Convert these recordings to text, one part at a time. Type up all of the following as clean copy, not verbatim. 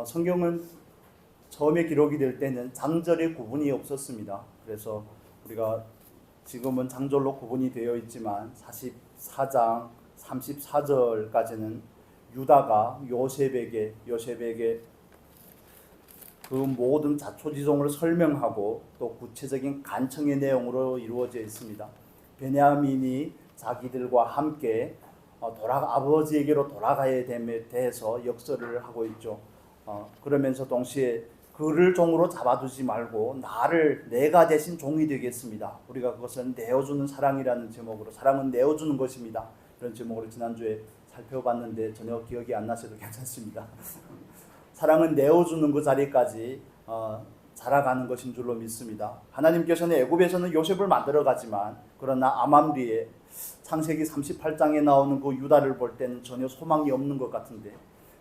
성경은 처음에 기록이 될 때는 장절의 구분이 없었습니다. 그래서 우리가 지금은 장절로 구분이 되어 있지만 44장 34절까지는 유다가 요셉에게 그 모든 자초지종을 설명하고 또 구체적인 간청의 내용으로 이루어져 있습니다. 베냐민이 자기들과 함께 아버지에게로 돌아가야 됨에 대해서 역설을 하고 있죠. 그러면서 동시에 그를 종으로 잡아두지 말고 내가 대신 종이 되겠습니다. 우리가 그것은 내어주는 사랑이라는 제목으로, 사랑은 내어주는 것입니다, 이런 제목으로 지난주에 살펴봤는데 전혀 기억이 안 나셔도 괜찮습니다. 사랑은 내어주는 그 자리까지 자라가는 것인 줄로 믿습니다. 하나님께서는 애굽에서는 요셉을 만들어가지만, 그러나 아맘리에 창세기 38장에 나오는 그 유다를 볼 때는 전혀 소망이 없는 것 같은데,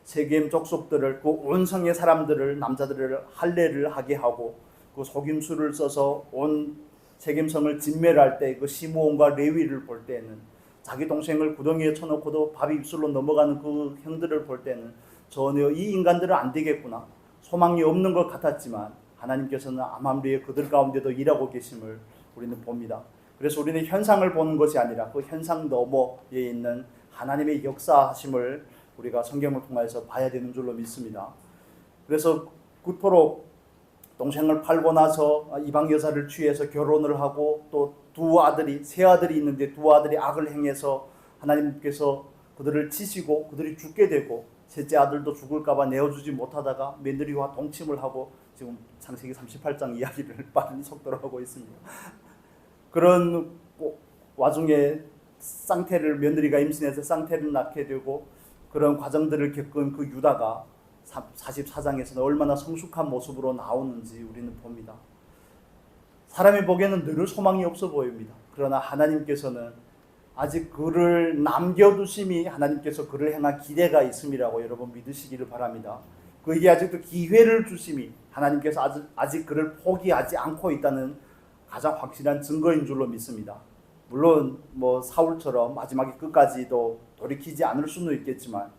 세겜 족속들을, 그 온 성의 사람들을, 남자들을 할례를 하게 하고 그 속임수를 써서 온 세겜성을 진멸할 때 그 시므온과 레위를 볼 때는, 자기 동생을 구덩이에 쳐놓고도 밥이 입술로 넘어가는 그 형들을 볼 때는 전혀 이 인간들은 안 되겠구나, 소망이 없는 것 같았지만 하나님께서는 아맘리에 그들 가운데도 일하고 계심을 우리는 봅니다. 그래서 우리는 현상을 보는 것이 아니라 그 현상 너머에 있는 하나님의 역사하심을 우리가 성경을 통해서 봐야 되는 줄로 믿습니다. 그래서 그토록 동생을 팔고 나서 이방 여자를 취해서 결혼을 하고 또 세 아들이 있는데 두 아들이 악을 행해서 하나님께서 그들을 치시고 그들이 죽게 되고, 셋째 아들도 죽을까봐 내어주지 못하다가 며느리와 동침을 하고 지금 창세기 38장 이야기를 빠른 속도로 하고 있습니다. 그런 와중에 며느리가 임신해서 쌍태를 낳게 되고 그런 과정들을 겪은 그 유다가 44장에서는 얼마나 성숙한 모습으로 나오는지 우리는 봅니다. 사람이 보기에는 늘 소망이 없어 보입니다. 그러나 하나님께서는 아직 그를 남겨두심이, 하나님께서 그를 향한 기대가 있음이라고 여러분 믿으시기를 바랍니다. 그에게 아직도 기회를 주심이, 하나님께서 아직 그를 포기하지 않고 있다는 가장 확실한 증거인 줄로 믿습니다. 물론 사울처럼 마지막에 끝까지도 돌이키지 않을 수는 있겠지만,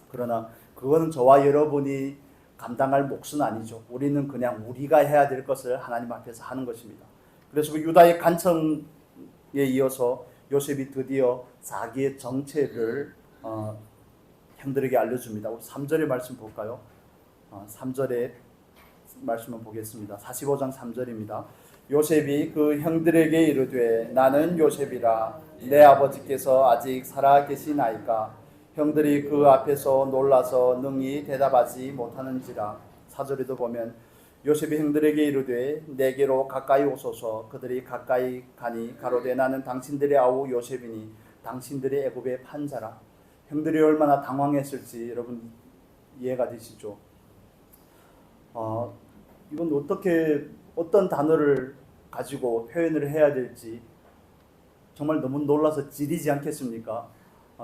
그러나 그거는 저와 여러분이 감당할 몫은 아니죠. 우리는 그냥 우리가 해야 될 것을 하나님 앞에서 하는 것입니다. 그래서 그 유다의 간청에 이어서 요셉이 드디어 자기의 정체를 형들에게 알려줍니다. 우리 3절의 말씀 볼까요? 3절의 말씀을 보겠습니다. 45장 3절입니다. 요셉이 그 형들에게 이르되 나는 요셉이라, 내 아버지께서 아직 살아 계시나이까? 형들이 그 앞에서 놀라서 능히 대답하지 못하는지라. 4절에도 보면 요셉이 형들에게 이르되 내게로 가까이 오소서. 그들이 가까이 가니 가로되 나는 당신들의 아우 요셉이니 당신들의 애굽의 판사라. 형들이 얼마나 당황했을지 여러분 이해가 되시죠? 이건 어떤 단어를 가지고 표현을 해야 될지 정말 너무 놀라서 지리지 않겠습니까?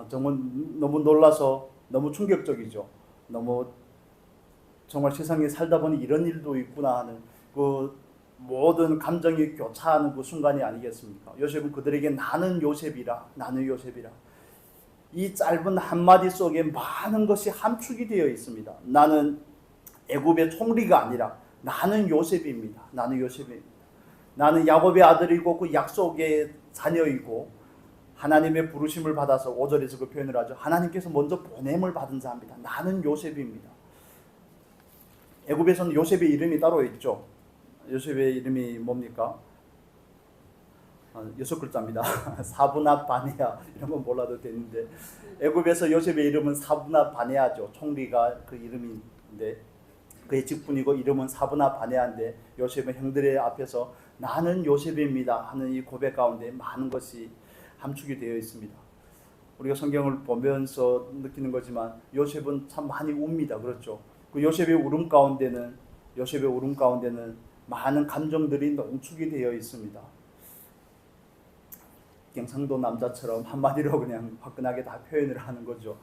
정말 너무 놀라서 너무 충격적이죠. 정말 세상에 살다 보니 이런 일도 있구나 하는 그 모든 감정이 교차하는 그 순간이 아니겠습니까? 요셉은 그들에게 나는 요셉이라. 이 짧은 한마디 속에 많은 것이 함축이 되어 있습니다. 나는 애굽의 총리가 아니라 나는 요셉입니다. 나는 야곱의 아들이고 그 약속의 자녀이고 하나님의 부르심을 받아서 5절에서 그 표현을 하죠. 하나님께서 먼저 보냄을 받은 자입니다. 나는 요셉입니다. 애굽에서는 요셉의 이름이 따로 있죠. 요셉의 이름이 뭡니까? 6글자입니다. 사브나 바네아, 이런 건 몰라도 되는데 애굽에서 요셉의 이름은 사브나 바네아죠. 총리가 그 이름인데 그의 직분이고 이름은 사브나 바네아인데, 요셉은 형들의 앞에서 나는 요셉입니다 하는 이 고백 가운데 많은 것이 함축이 되어 있습니다. 우리가 성경을 보면서 느끼는 거지만 요셉은 참 많이 웁니다. 그렇죠? 그 요셉의 울음 가운데는 많은 감정들이 농축이 되어 있습니다. 경상도 남자처럼 한마디로 그냥 화끈하게 다 표현을 하는 거죠.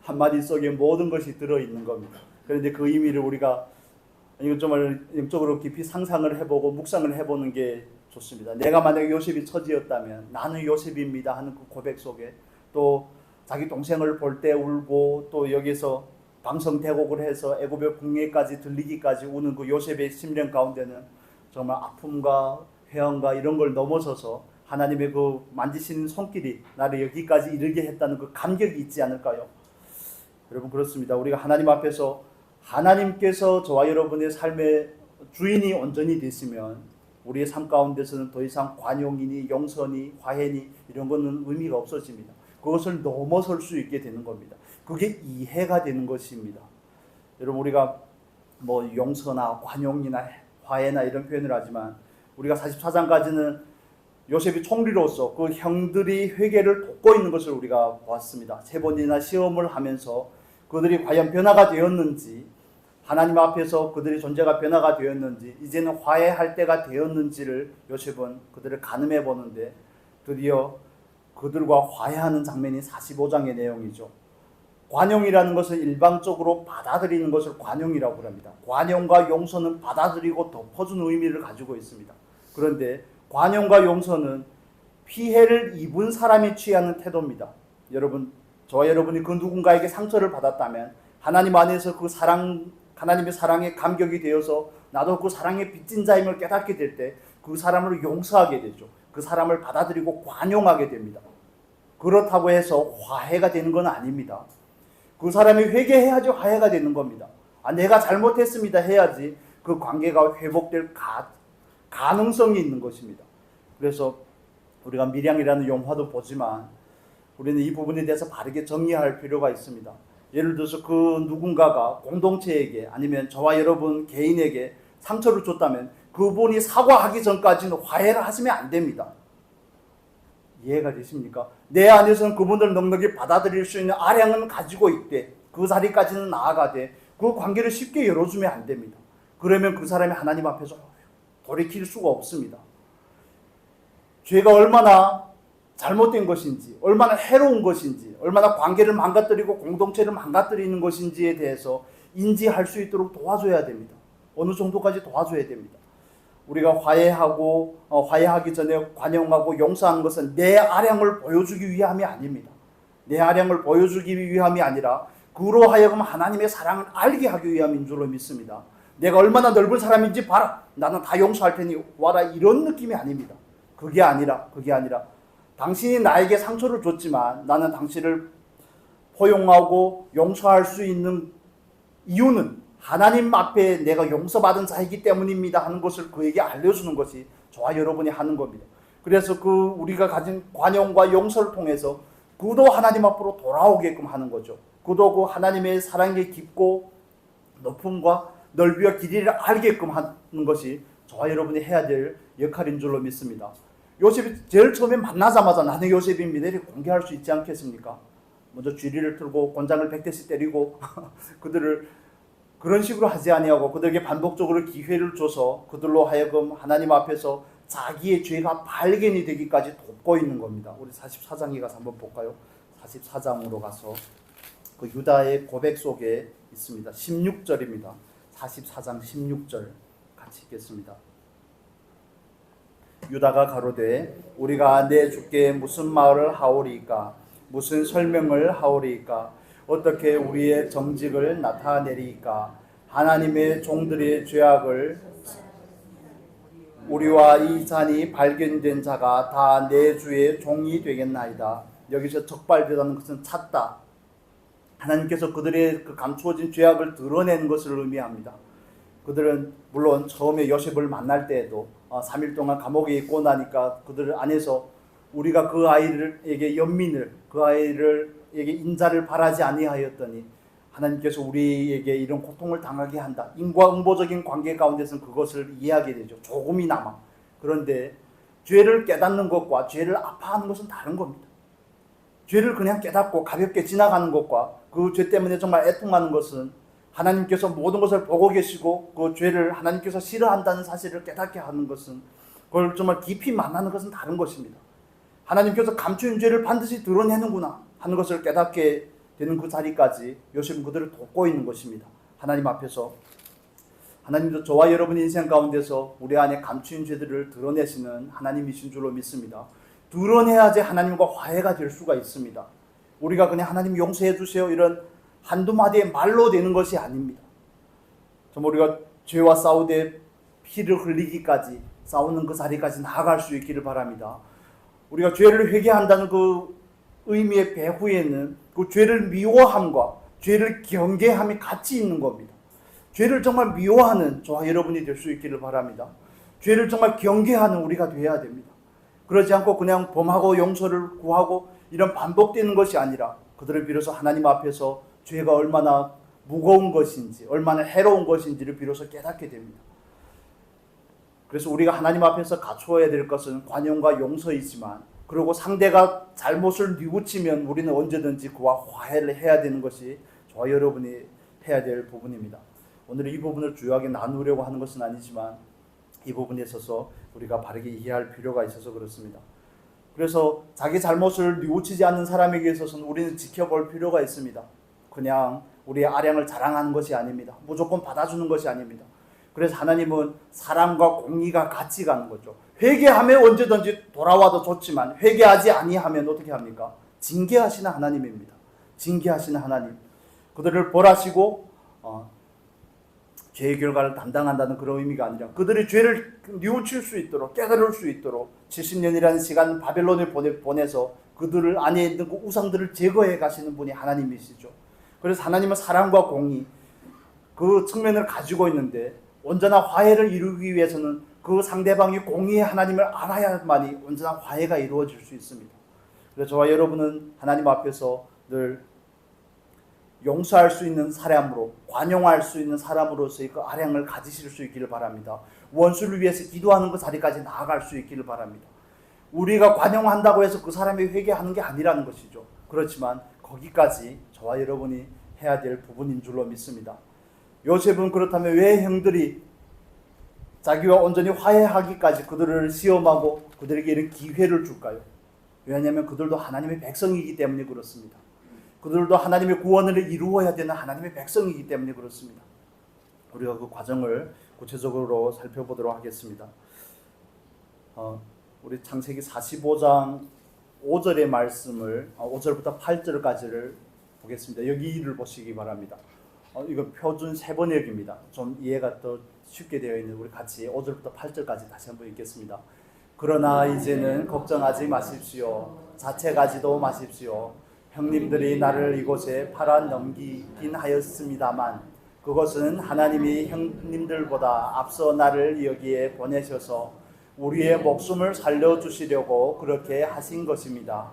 한마디 속에 모든 것이 들어있는 겁니다. 그런데 그 의미를 우리가 정말 영적으로 깊이 상상을 해보고 묵상을 해보는 게 좋습니다. 내가 만약에 요셉이 처지였다면 나는 요셉입니다 하는 그 고백 속에 또 자기 동생을 볼 때 울고, 또 여기서 방성대곡을 해서 애굽의 궁예까지 들리기까지 오는 그 요셉의 심령 가운데는 정말 아픔과 회한과 이런 걸 넘어서서 하나님의 그 만지시는 손길이 나를 여기까지 이르게 했다는 그 감격이 있지 않을까요? 여러분, 그렇습니다. 우리가 하나님 앞에서 하나님께서 저와 여러분의 삶의 주인이 온전히 되시면 우리의 삶 가운데서는 더 이상 관용이니 용서니 화해니 이런 거는 의미가 없어집니다. 그것을 넘어설 수 있게 되는 겁니다. 그게 이해가 되는 것입니다. 여러분, 우리가 뭐 용서나 관용이나 화해나 이런 표현을 하지만 우리가 44장까지는 요셉이 총리로서 그 형들이 회개를 돕고 있는 것을 우리가 보았습니다. 세 번이나 시험을 하면서 그들이 과연 변화가 되었는지, 하나님 앞에서 그들의 존재가 변화가 되었는지, 이제는 화해할 때가 되었는지를 요셉은 그들을 가늠해 보는데 드디어 그들과 화해하는 장면이 45장의 내용이죠. 관용이라는 것은 일방적으로 받아들이는 것을 관용이라고 합니다. 관용과 용서는 받아들이고 덮어주는 의미를 가지고 있습니다. 그런데 관용과 용서는 피해를 입은 사람이 취하는 태도입니다. 여러분, 저와 여러분이 그 누군가에게 상처를 받았다면 하나님 안에서 그 사랑, 하나님의 사랑에 감격이 되어서 나도 그 사랑의 빚진 자임을 깨닫게 될 때 그 사람을 용서하게 되죠. 그 사람을 받아들이고 관용하게 됩니다. 그렇다고 해서 화해가 되는 건 아닙니다. 그 사람이 회개해야지 화해가 되는 겁니다. 내가 잘못했습니다 해야지 그 관계가 회복될 가능성이 있는 것입니다. 그래서 우리가 밀양이라는 영화도 보지만 우리는 이 부분에 대해서 바르게 정리할 필요가 있습니다. 예를 들어서 그 누군가가 공동체에게 아니면 저와 여러분 개인에게 상처를 줬다면 그분이 사과하기 전까지는 화해를 하시면 안 됩니다. 이해가 되십니까? 내 안에서는 그분들 넉넉히 받아들일 수 있는 아량은 가지고 있대. 그 자리까지는 나아가되 그 관계를 쉽게 열어주면 안 됩니다. 그러면 그 사람이 하나님 앞에서 돌이킬 수가 없습니다. 죄가 얼마나 잘못된 것인지, 얼마나 해로운 것인지, 얼마나 관계를 망가뜨리고 공동체를 망가뜨리는 것인지에 대해서 인지할 수 있도록 도와줘야 됩니다. 어느 정도까지 도와줘야 됩니다. 우리가 화해하기 전에 관용하고 용서하는 것은 내 아량을 보여주기 위함이 아닙니다. 내 아량을 보여주기 위함이 아니라 그로 하여금 하나님의 사랑을 알게 하기 위함인 줄로 믿습니다. 내가 얼마나 넓은 사람인지 봐라. 나는 다 용서할 테니 와라. 이런 느낌이 아닙니다. 그게 아니라 당신이 나에게 상처를 줬지만 나는 당신을 포용하고 용서할 수 있는 이유는 하나님 앞에 내가 용서받은 자이기 때문입니다 하는 것을 그에게 알려주는 것이 저와 여러분이 하는 겁니다. 그래서 그 우리가 가진 관용과 용서를 통해서 그도 하나님 앞으로 돌아오게끔 하는 거죠. 그도 그 하나님의 사랑의 깊고 높음과 넓이와 길이를 알게끔 하는 것이 저와 여러분이 해야 될 역할인 줄로 믿습니다. 요셉이 제일 처음에 만나자마자 나는 요셉입니다 이렇게 공개할 수 있지 않겠습니까? 먼저 쥐리를 틀고 곤장을 100대씩 때리고 그들을 그런 식으로 하지 아니하고 그들에게 반복적으로 기회를 줘서 그들로 하여금 하나님 앞에서 자기의 죄가 발견이 되기까지 돕고 있는 겁니다. 우리 44장에 가서 한번 볼까요? 44장으로 가서 그 유다의 고백 속에 있습니다. 16절입니다. 44장 16절 같이 읽겠습니다. 유다가 가로되 우리가 내 주께 무슨 말을 하오리이까 무슨 설명을 하오리이까 어떻게 우리의 정직을 나타내리이까 하나님의 종들의 죄악을 우리와 이 잔이 발견된 자가 다 내 주의 종이 되겠나이다. 여기서 적발되다는 것은 찾다. 하나님께서 그들의 그 감추어진 죄악을 드러내는 것을 의미합니다. 그들은 물론 처음에 요셉을 만날 때에도 3일 동안 감옥에 있고 나니까 그들 안에서 우리가 그 아이에게 연민을 그 아이에게 인자를 바라지 아니하였더니 하나님께서 우리에게 이런 고통을 당하게 한다. 인과응보적인 관계 가운데서는 그것을 이해하게 되죠. 조금이나마. 그런데 죄를 깨닫는 것과 죄를 아파하는 것은 다른 겁니다. 죄를 그냥 깨닫고 가볍게 지나가는 것과 그 죄 때문에 정말 애통하는 것은 하나님께서 모든 것을 보고 계시고 그 죄를 하나님께서 싫어한다는 사실을 깨닫게 하는 것은 그걸 정말 깊이 만나는 것은 다른 것입니다. 하나님께서 감추인 죄를 반드시 드러내는구나 하는 것을 깨닫게 되는 그 자리까지 요셉은 그들을 돕고 있는 것입니다. 하나님 앞에서 하나님도 저와 여러분의 인생 가운데서 우리 안에 감추인 죄들을 드러내시는 하나님이신 줄로 믿습니다. 드러내야지 하나님과 화해가 될 수가 있습니다. 우리가 그냥 하나님 용서해 주세요 이런 한두 마디의 말로 되는 것이 아닙니다. 정말 우리가 죄와 싸우되 피를 흘리기까지, 싸우는 그 자리까지 나아갈 수 있기를 바랍니다. 우리가 죄를 회개한다는 그 의미의 배후에는 그 죄를 미워함과 죄를 경계함이 같이 있는 겁니다. 죄를 정말 미워하는 저와 여러분이 될 수 있기를 바랍니다. 죄를 정말 경계하는 우리가 되어야 됩니다. 그러지 않고 그냥 범하고 용서를 구하고 이런 반복되는 것이 아니라 그들을 비로소 하나님 앞에서 죄가 얼마나 무거운 것인지, 얼마나 해로운 것인지를 비로소 깨닫게 됩니다. 그래서 우리가 하나님 앞에서 갖추어야 될 것은 관용과 용서이지만, 그리고 상대가 잘못을 뉘우치면 우리는 언제든지 그와 화해를 해야 되는 것이 저와 여러분이 해야 될 부분입니다. 오늘 이 부분을 주요하게 나누려고 하는 것은 아니지만 이 부분에 있어서 우리가 바르게 이해할 필요가 있어서 그렇습니다. 그래서 자기 잘못을 뉘우치지 않는 사람에게 있어서는 우리는 지켜볼 필요가 있습니다. 그냥 우리의 아량을 자랑하는 것이 아닙니다. 무조건 받아주는 것이 아닙니다. 그래서 하나님은 사랑과 공의가 같이 가는 거죠. 회개하면 언제든지 돌아와도 좋지만 회개하지 아니하면 어떻게 합니까? 징계하시는 하나님입니다. 징계하시는 하나님. 그들을 벌하시고 죄의 결과를 담당한다는 그런 의미가 아니라 그들의 죄를 뉘우칠 수 있도록, 깨달을 수 있도록 70년이라는 시간 바벨론에 보내서 그들을 안에 있는 그 우상들을 제거해 가시는 분이 하나님이시죠. 그래서 하나님은 사랑과 공의 그 측면을 가지고 있는데, 온전한 화해를 이루기 위해서는 그 상대방이 공의의 하나님을 알아야만이 온전한 화해가 이루어질 수 있습니다. 그래서 저와 여러분은 하나님 앞에서 늘 용서할 수 있는 사람으로, 관용할 수 있는 사람으로서의 그 아량을 가지실 수 있기를 바랍니다. 원수를 위해서 기도하는 그 자리까지 나아갈 수 있기를 바랍니다. 우리가 관용한다고 해서 그 사람이 회개하는 게 아니라는 것이죠. 그렇지만 거기까지 저와 여러분이 해야 될 부분인 줄로 믿습니다. 요셉은 그렇다면 왜 형들이 자기와 온전히 화해하기까지 그들을 시험하고 그들에게 이런 기회를 줄까요? 왜냐하면 그들도 하나님의 백성이기 때문에 그렇습니다. 그들도 하나님의 구원을 이루어야 되는 하나님의 백성이기 때문에 그렇습니다. 우리가 그 과정을 구체적으로 살펴보도록 하겠습니다. 우리 창세기 45장 5절의 말씀을 5절부터 8절까지를 보겠습니다. 여기를 보시기 바랍니다. 이거 표준 세번역입니다. 좀 이해가 더 쉽게 되어 있는, 우리 같이 5절부터 8절까지 다시 한번 읽겠습니다. 그러나 이제는 걱정하지 마십시오. 자책하지도 마십시오. 형님들이 나를 이곳에 팔아 넘기긴 하였습니다만 그것은 하나님이 형님들보다 앞서 나를 여기에 보내셔서 우리의 목숨을 살려주시려고 그렇게 하신 것입니다.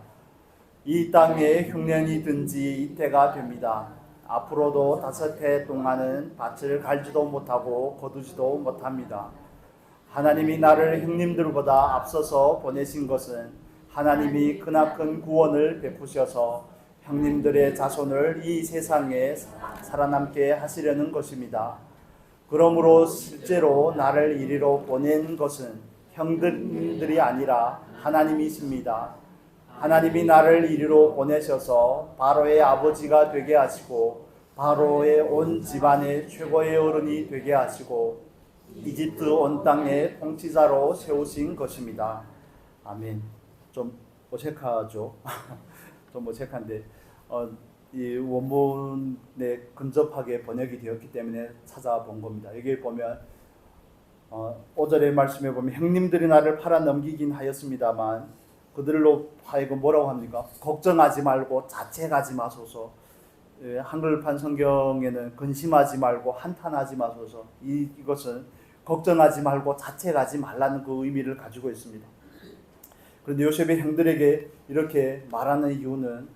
이 땅에 흉년이 든지 이때가 됩니다. 앞으로도 5해 동안은 밭을 갈지도 못하고 거두지도 못합니다. 하나님이 나를 형님들보다 앞서서 보내신 것은 하나님이 크나큰 구원을 베푸셔서 형님들의 자손을 이 세상에 살아남게 하시려는 것입니다. 그러므로 실제로 나를 이리로 보낸 것은 형들이 아니라 하나님이십니다. 하나님이 나를 이리로 보내셔서 바로의 아버지가 되게 하시고 바로의 온 집안의 최고의 어른이 되게 하시고 이집트 온 땅의 통치자로 세우신 것입니다. 아멘. 좀 어색하죠? 좀 어색한데 이 원문에 근접하게 번역이 되었기 때문에 찾아본 겁니다. 여기 보면 5절의 말씀에 보면 형님들이 나를 팔아 넘기긴 하였습니다만 그들로 하여금 뭐라고 합니까? 걱정하지 말고 자책하지 마소서. 한글판 성경에는 근심하지 말고 한탄하지 마소서. 이것은 걱정하지 말고 자책하지 말라는 그 의미를 가지고 있습니다. 그런데 요셉의 형들에게 이렇게 말하는 이유는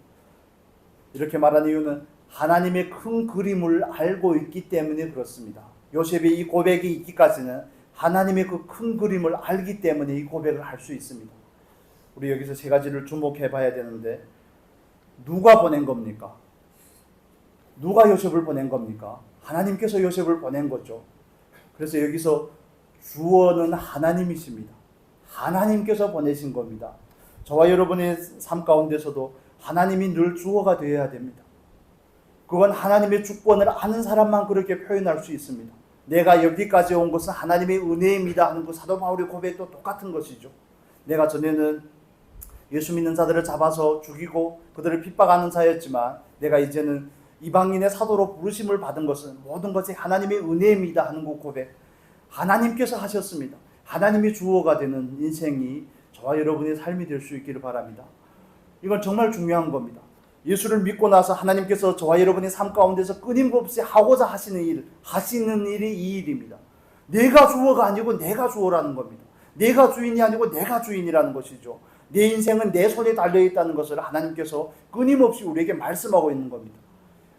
하나님의 큰 그림을 알고 있기 때문에 그렇습니다. 요셉의 이 고백이 있기까지는 하나님의 그 큰 그림을 알기 때문에 이 고백을 할 수 있습니다. 우리 여기서 세 가지를 주목해 봐야 되는데, 누가 보낸 겁니까? 누가 요셉을 보낸 겁니까? 하나님께서 요셉을 보낸 거죠. 그래서 여기서 주어는 하나님이십니다. 하나님께서 보내신 겁니다. 저와 여러분의 삶 가운데서도 하나님이 늘 주어가 되어야 됩니다. 그건 하나님의 주권을 아는 사람만 그렇게 표현할 수 있습니다. 내가 여기까지 온 것은 하나님의 은혜입니다 하는 그 사도 바울의 고백도 똑같은 것이죠. 내가 전에는 예수 믿는 자들을 잡아서 죽이고 그들을 핍박하는 자였지만 내가 이제는 이방인의 사도로 부르심을 받은 것은 모든 것이 하나님의 은혜입니다 하는 그 고백, 하나님께서 하셨습니다. 하나님이 주어가 되는 인생이 저와 여러분의 삶이 될 수 있기를 바랍니다. 이건 정말 중요한 겁니다. 예수를 믿고 나서 하나님께서 저와 여러분의 삶 가운데서 끊임없이 하고자 하시는 일이 이 일입니다. 내가 주어가 아니고 내가 주어라는 겁니다. 내가 주인이 아니고 내가 주인이라는 것이죠. 내 인생은 내 손에 달려있다는 것을 하나님께서 끊임없이 우리에게 말씀하고 있는 겁니다.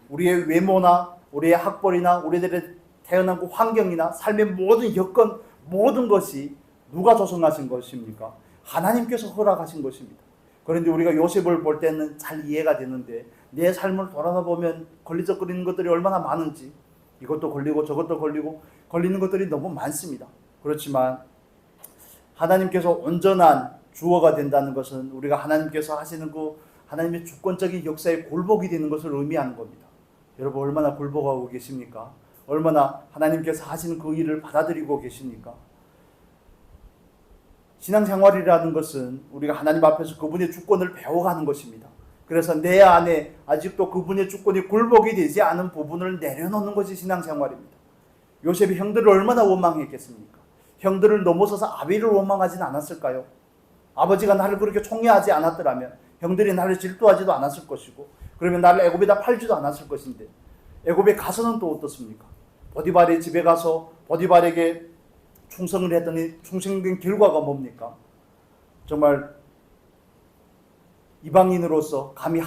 우리의 외모나 우리의 학벌이나 우리들의 태어난 그 환경이나 삶의 모든 여건, 모든 것이 누가 조성하신 것입니까? 하나님께서 허락하신 것입니다. 그런데 우리가 요셉을 볼 때는 잘 이해가 되는데 내 삶을 돌아보면 걸리적거리는 것들이 얼마나 많은지, 이것도 걸리고 저것도 걸리고 걸리는 것들이 너무 많습니다. 그렇지만 하나님께서 온전한 주어가 된다는 것은 우리가 하나님께서 하시는 그 하나님의 주권적인 역사의 굴복이 되는 것을 의미하는 겁니다. 여러분 얼마나 굴복하고 계십니까? 얼마나 하나님께서 하시는 그 일을 받아들이고 계십니까? 신앙생활이라는 것은 우리가 하나님 앞에서 그분의 주권을 배워가는 것입니다. 그래서 내 안에 아직도 그분의 주권이 굴복이 되지 않은 부분을 내려놓는 것이 신앙생활입니다. 요셉이 형들을 얼마나 원망했겠습니까? 형들을 넘어서서 아비를 원망하지는 않았을까요? 아버지가 나를 그렇게 총애하지 않았더라면 형들이 나를 질투하지도 않았을 것이고, 그러면 나를 애굽에다 팔지도 않았을 것인데, 애굽에 가서는 또 어떻습니까? 보디발의 집에 가서 보디발에게 충성을 했더니 충성된 결과가 뭡니까? 정말 이방인으로서 감히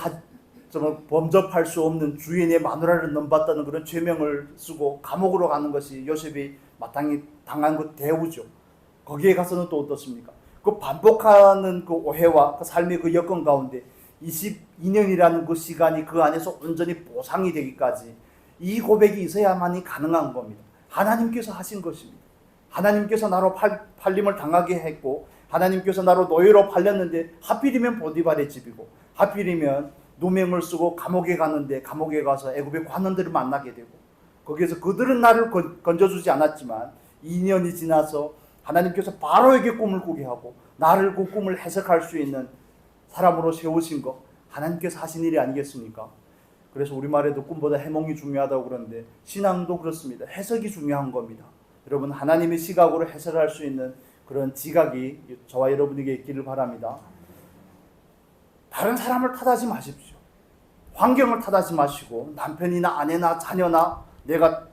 정말 범접할 수 없는 주인의 마누라를 넘봤다는 그런 죄명을 쓰고 감옥으로 가는 것이 요셉이 마땅히 당한 그 대우죠. 거기에 가서는 또 어떻습니까? 그 반복하는 그 오해와 그 삶의 그 여건 가운데 22년이라는 그 시간이 그 안에서 온전히 보상이 되기까지 이 고백이 있어야만이 가능한 겁니다. 하나님께서 하신 것입니다. 하나님께서 나로 팔림을 당하게 했고, 하나님께서 나로 노예로 팔렸는데 하필이면 보디발의 집이고, 하필이면 누명을 쓰고 감옥에 가는데, 감옥에 가서 애굽의 관원들을 만나게 되고, 거기에서 그들은 나를 건져주지 않았지만 2년이 지나서 하나님께서 바로에게 꿈을 꾸게 하고 나를 그 꿈을 해석할 수 있는 사람으로 세우신 것, 하나님께서 하신 일이 아니겠습니까? 그래서 우리말에도 꿈보다 해몽이 중요하다고 그러는데 신앙도 그렇습니다. 해석이 중요한 겁니다. 여러분 하나님의 시각으로 해석할 수 있는 그런 지각이 저와 여러분에게 있기를 바랍니다. 다른 사람을 탓하지 마십시오. 환경을 탓하지 마시고 남편이나 아내나 자녀나 내가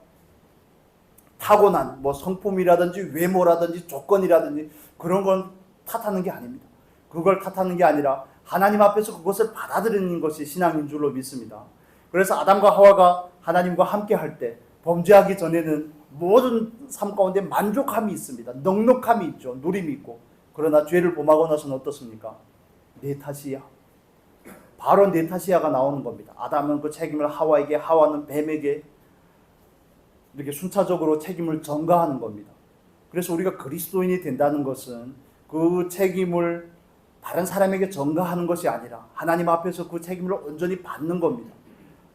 타고난 성품이라든지 외모라든지 조건이라든지 그런 건 탓하는 게 아닙니다. 그걸 탓하는 게 아니라 하나님 앞에서 그것을 받아들이는 것이 신앙인 줄로 믿습니다. 그래서 아담과 하와가 하나님과 함께 할 때 범죄하기 전에는 모든 삶 가운데 만족함이 있습니다. 넉넉함이 있죠. 누림이 있고. 그러나 죄를 범하고 나서는 어떻습니까? 내 탓이야. 바로 내 탓이야가 나오는 겁니다. 아담은 그 책임을 하와에게, 하와는 뱀에게 이렇게 순차적으로 책임을 전가하는 겁니다. 그래서 우리가 그리스도인이 된다는 것은 그 책임을 다른 사람에게 전가하는 것이 아니라 하나님 앞에서 그 책임을 온전히 받는 겁니다.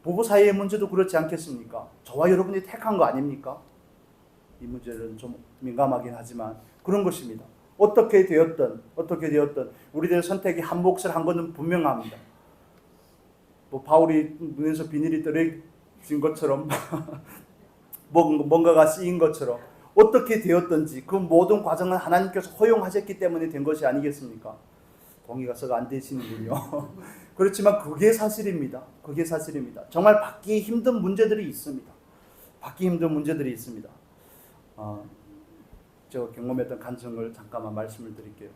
부부 사이의 문제도 그렇지 않겠습니까? 저와 여러분이 택한 거 아닙니까? 이 문제는 좀 민감하긴 하지만 그런 것입니다. 어떻게 되었든 우리들의 선택이 한 몫을 한 것은 분명합니다. 바울이 눈에서 비닐이 떨어진 것처럼 뭔가가 쓰인 것처럼 어떻게 되었든지 그 모든 과정은 하나님께서 허용하셨기 때문에 된 것이 아니겠습니까? 동의가 썩 안 되시는군요. 그렇지만 그게 사실입니다. 그게 사실입니다. 정말 받기 힘든 문제들이 있습니다. 받기 힘든 문제들이 있습니다. 제가 경험했던 간증을 잠깐만 말씀을 드릴게요.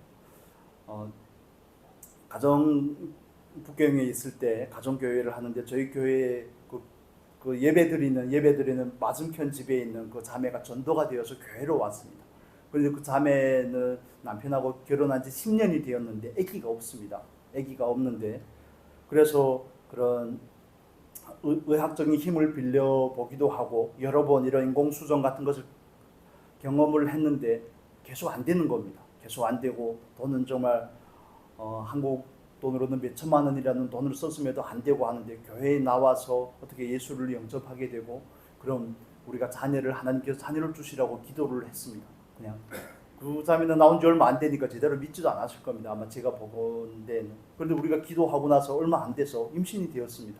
가정 북경에 있을 때 가정교회를 하는데 저희 교회에 그 예배드리는 맞은편 집에 있는 그 자매가 전도가 되어서 교회로 왔습니다. 그런데 그 자매는 남편하고 결혼한 지 10년이 되었는데 아기가 없습니다. 아기가 없는데 그래서 그런 의학적인 힘을 빌려보기도 하고 여러 번 이런 인공수정 같은 것을 경험을 했는데 계속 안 되는 겁니다. 계속 안 되고 돈은 정말 한국 돈으로는 몇 천만 원이라는 돈을 썼음에도 안 되고 하는데 교회에 나와서 어떻게 예수를 영접하게 되고 그럼 우리가 하나님께서 자녀를 주시라고 기도를 했습니다. 그냥 그 자매는 나온 지 얼마 안 되니까 제대로 믿지도 않았을 겁니다. 아마 제가 보건대는. 그런데 우리가 기도하고 나서 얼마 안 돼서 임신이 되었습니다.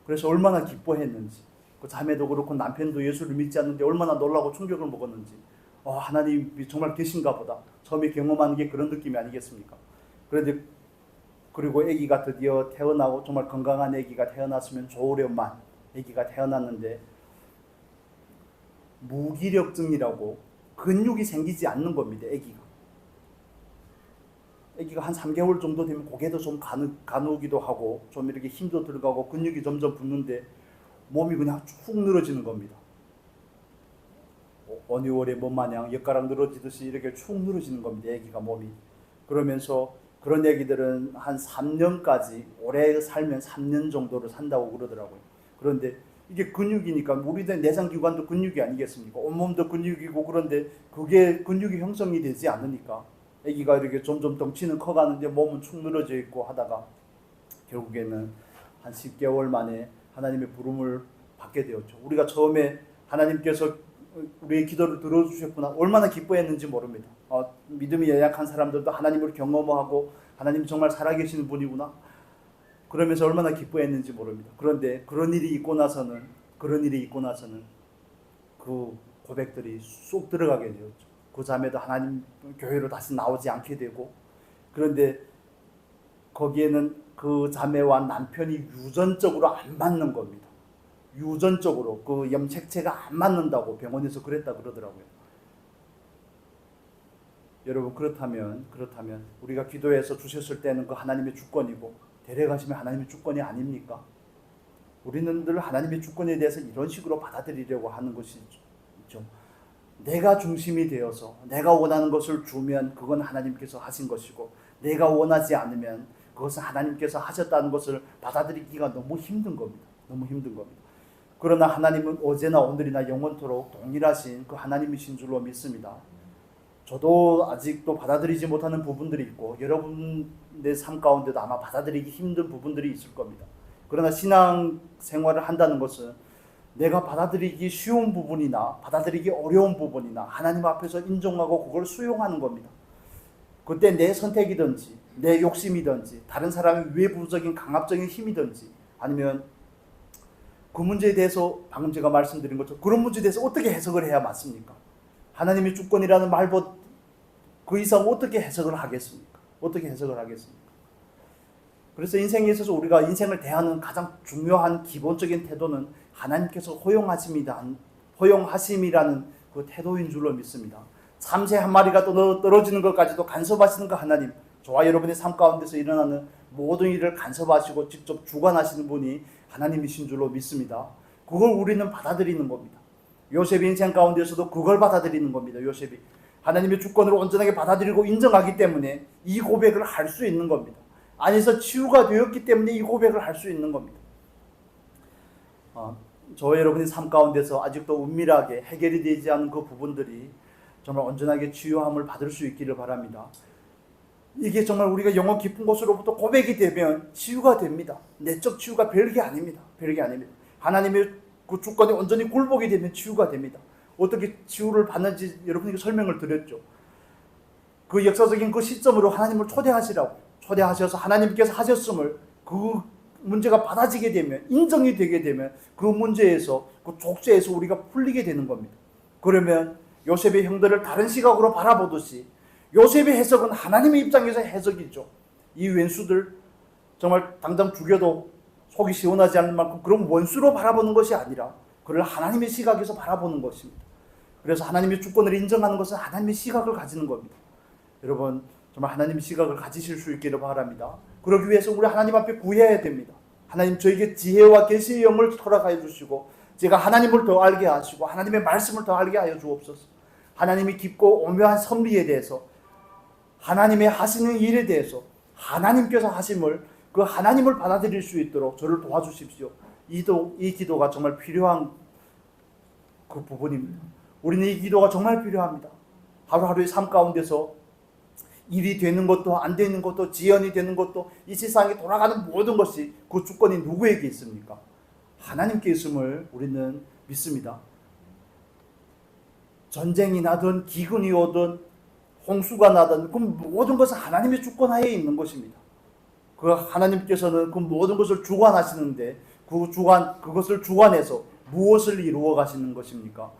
그래서 얼마나 기뻐했는지, 그 자매도 그렇고 남편도 예수를 믿지 않는데 얼마나 놀라고 충격을 먹었는지, 하나님이 정말 계신가 보다. 처음에 경험하는 게 그런 느낌이 아니겠습니까? 그런데 그리고 아기가 드디어 태어나고 정말 건강한 아기가 태어났으면 좋으련만 아기가 태어났는데 무기력증이라고 근육이 생기지 않는 겁니다. 아기가 한 3개월 정도 되면 고개도 좀 가누기도 하고 좀 이렇게 힘도 들어가고 근육이 점점 붙는데 몸이 그냥 쭉 늘어지는 겁니다. 어니월의 몸 마냥 엿가락 늘어지듯이 이렇게 축 늘어지는 겁니다. 아기가 몸이. 그러면서 그런 아기들은 한 3년까지 오래 살면 3년 정도를 산다고 그러더라고요. 그런데 이게 근육이니까 우리들 내장기관도 근육이 아니겠습니까? 온몸도 근육이고 그런데 그게 근육이 형성이 되지 않으니까 아기가 이렇게 점점 덩치는 커가는데 몸은 축 늘어져 있고 하다가 결국에는 한 10개월 만에 하나님의 부름을 받게 되었죠. 우리가 처음에 하나님께서 우리의 기도를 들어주셨구나 얼마나 기뻐했는지 모릅니다. 믿음이 연약한 사람들도 하나님을 경험하고 하나님 정말 살아계시는 분이구나 그러면서 얼마나 기뻐했는지 모릅니다. 그런데 그런 일이 있고 나서는 그 고백들이 쏙 들어가게 되었죠. 그 자매도 하나님 교회로 다시 나오지 않게 되고, 그런데 거기에는 그 자매와 남편이 유전적으로 안 맞는 겁니다. 유전적으로 그 염색체가 안 맞는다고 병원에서 그랬다 그러더라고요. 여러분 그렇다면 우리가 기도해서 주셨을 때는 그 하나님의 주권이고 데려가시면 하나님의 주권이 아닙니까? 우리는 늘 하나님의 주권에 대해서 이런 식으로 받아들이려고 하는 것이죠. 내가 중심이 되어서 내가 원하는 것을 주면 그건 하나님께서 하신 것이고 내가 원하지 않으면 그것은 하나님께서 하셨다는 것을 받아들이기가 너무 힘든 겁니다. 그러나 하나님은 어제나 오늘이나 영원토록 동일하신 그 하나님이신 줄로 믿습니다. 저도 아직도 받아들이지 못하는 부분들이 있고 여러분의 삶 가운데도 아마 받아들이기 힘든 부분들이 있을 겁니다. 그러나 신앙 생활을 한다는 것은 내가 받아들이기 쉬운 부분이나 받아들이기 어려운 부분이나 하나님 앞에서 인정하고 그걸 수용하는 겁니다. 그때 내 선택이든지 내 욕심이든지 다른 사람의 외부적인 강압적인 힘이든지 아니면 그 문제에 대해서 방금 제가 말씀드린 것처럼 그런 문제에 대해서 어떻게 해석을 해야 맞습니까? 하나님의 주권이라는 말보다 그 이상 어떻게 해석을 하겠습니까? 그래서 인생에 있어서 우리가 인생을 대하는 가장 중요한 기본적인 태도는 하나님께서 허용하심이라는 그 태도인 줄로 믿습니다. 참새 한 마리가 떨어지는 것까지도 간섭하시는 그 하나님, 저와 여러분의 삶 가운데서 일어나는 모든 일을 간섭하시고 직접 주관하시는 분이 하나님이신 줄로 믿습니다. 그걸 우리는 받아들이는 겁니다. 요셉의 인생 가운데서도 그걸 받아들이는 겁니다. 요셉이 하나님의 주권을 온전하게 받아들이고 인정하기 때문에 이 고백을 할 수 있는 겁니다. 안에서 치유가 되었기 때문에 이 고백을 할 수 있는 겁니다. 저와 여러분의 삶 가운데서 아직도 은밀하게 해결이 되지 않은 그 부분들이 정말 온전하게 치유함을 받을 수 있기를 바랍니다. 이게 정말 우리가 영혼 깊은 곳으로부터 고백이 되면 치유가 됩니다. 내적 치유가 별게 아닙니다. 하나님의 그 주권에 온전히 굴복이 되면 치유가 됩니다. 어떻게 치유를 받는지 여러분에게 설명을 드렸죠. 그 역사적인 그 시점으로 하나님을 초대하셔서 하나님께서 하셨음을 그 문제가 받아지게 되면 인정이 되게 되면 그 문제에서 그 족쇄에서 우리가 풀리게 되는 겁니다. 그러면 요셉의 형들을 다른 시각으로 바라보듯이 요셉의 해석은 하나님의 입장에서 해석이죠. 이 왼수들 정말 당장 죽여도 속이 시원하지 않을 만큼 그런 원수로 바라보는 것이 아니라 그를 하나님의 시각에서 바라보는 것입니다. 그래서 하나님의 주권을 인정하는 것은 하나님의 시각을 가지는 겁니다. 여러분 정말 하나님의 시각을 가지실 수 있기를 바랍니다. 그러기 위해서 우리 하나님 앞에 구해야 됩니다. 하나님 저에게 지혜와 계시의 영을 허락하여 주시고 제가 하나님을 더 알게 하시고 하나님의 말씀을 더 알게 하여 주옵소서. 하나님이 깊고 오묘한 섭리에 대해서 하나님의 하시는 일에 대해서 하나님께서 하심을 그 하나님을 받아들일 수 있도록 저를 도와주십시오. 이 기도가 정말 필요한 그 부분입니다. 우리는 이 기도가 정말 필요합니다. 하루하루의 삶 가운데서 일이 되는 것도 안 되는 것도 지연이 되는 것도 이 세상에 돌아가는 모든 것이 그 주권이 누구에게 있습니까? 하나님께 있음을 우리는 믿습니다. 전쟁이 나든 기근이 오든 홍수가 나든 그 모든 것은 하나님의 주권 하에 있는 것입니다. 그 하나님께서는 그 모든 것을 주관하시는데 그것을 주관해서 무엇을 이루어 가시는 것입니까?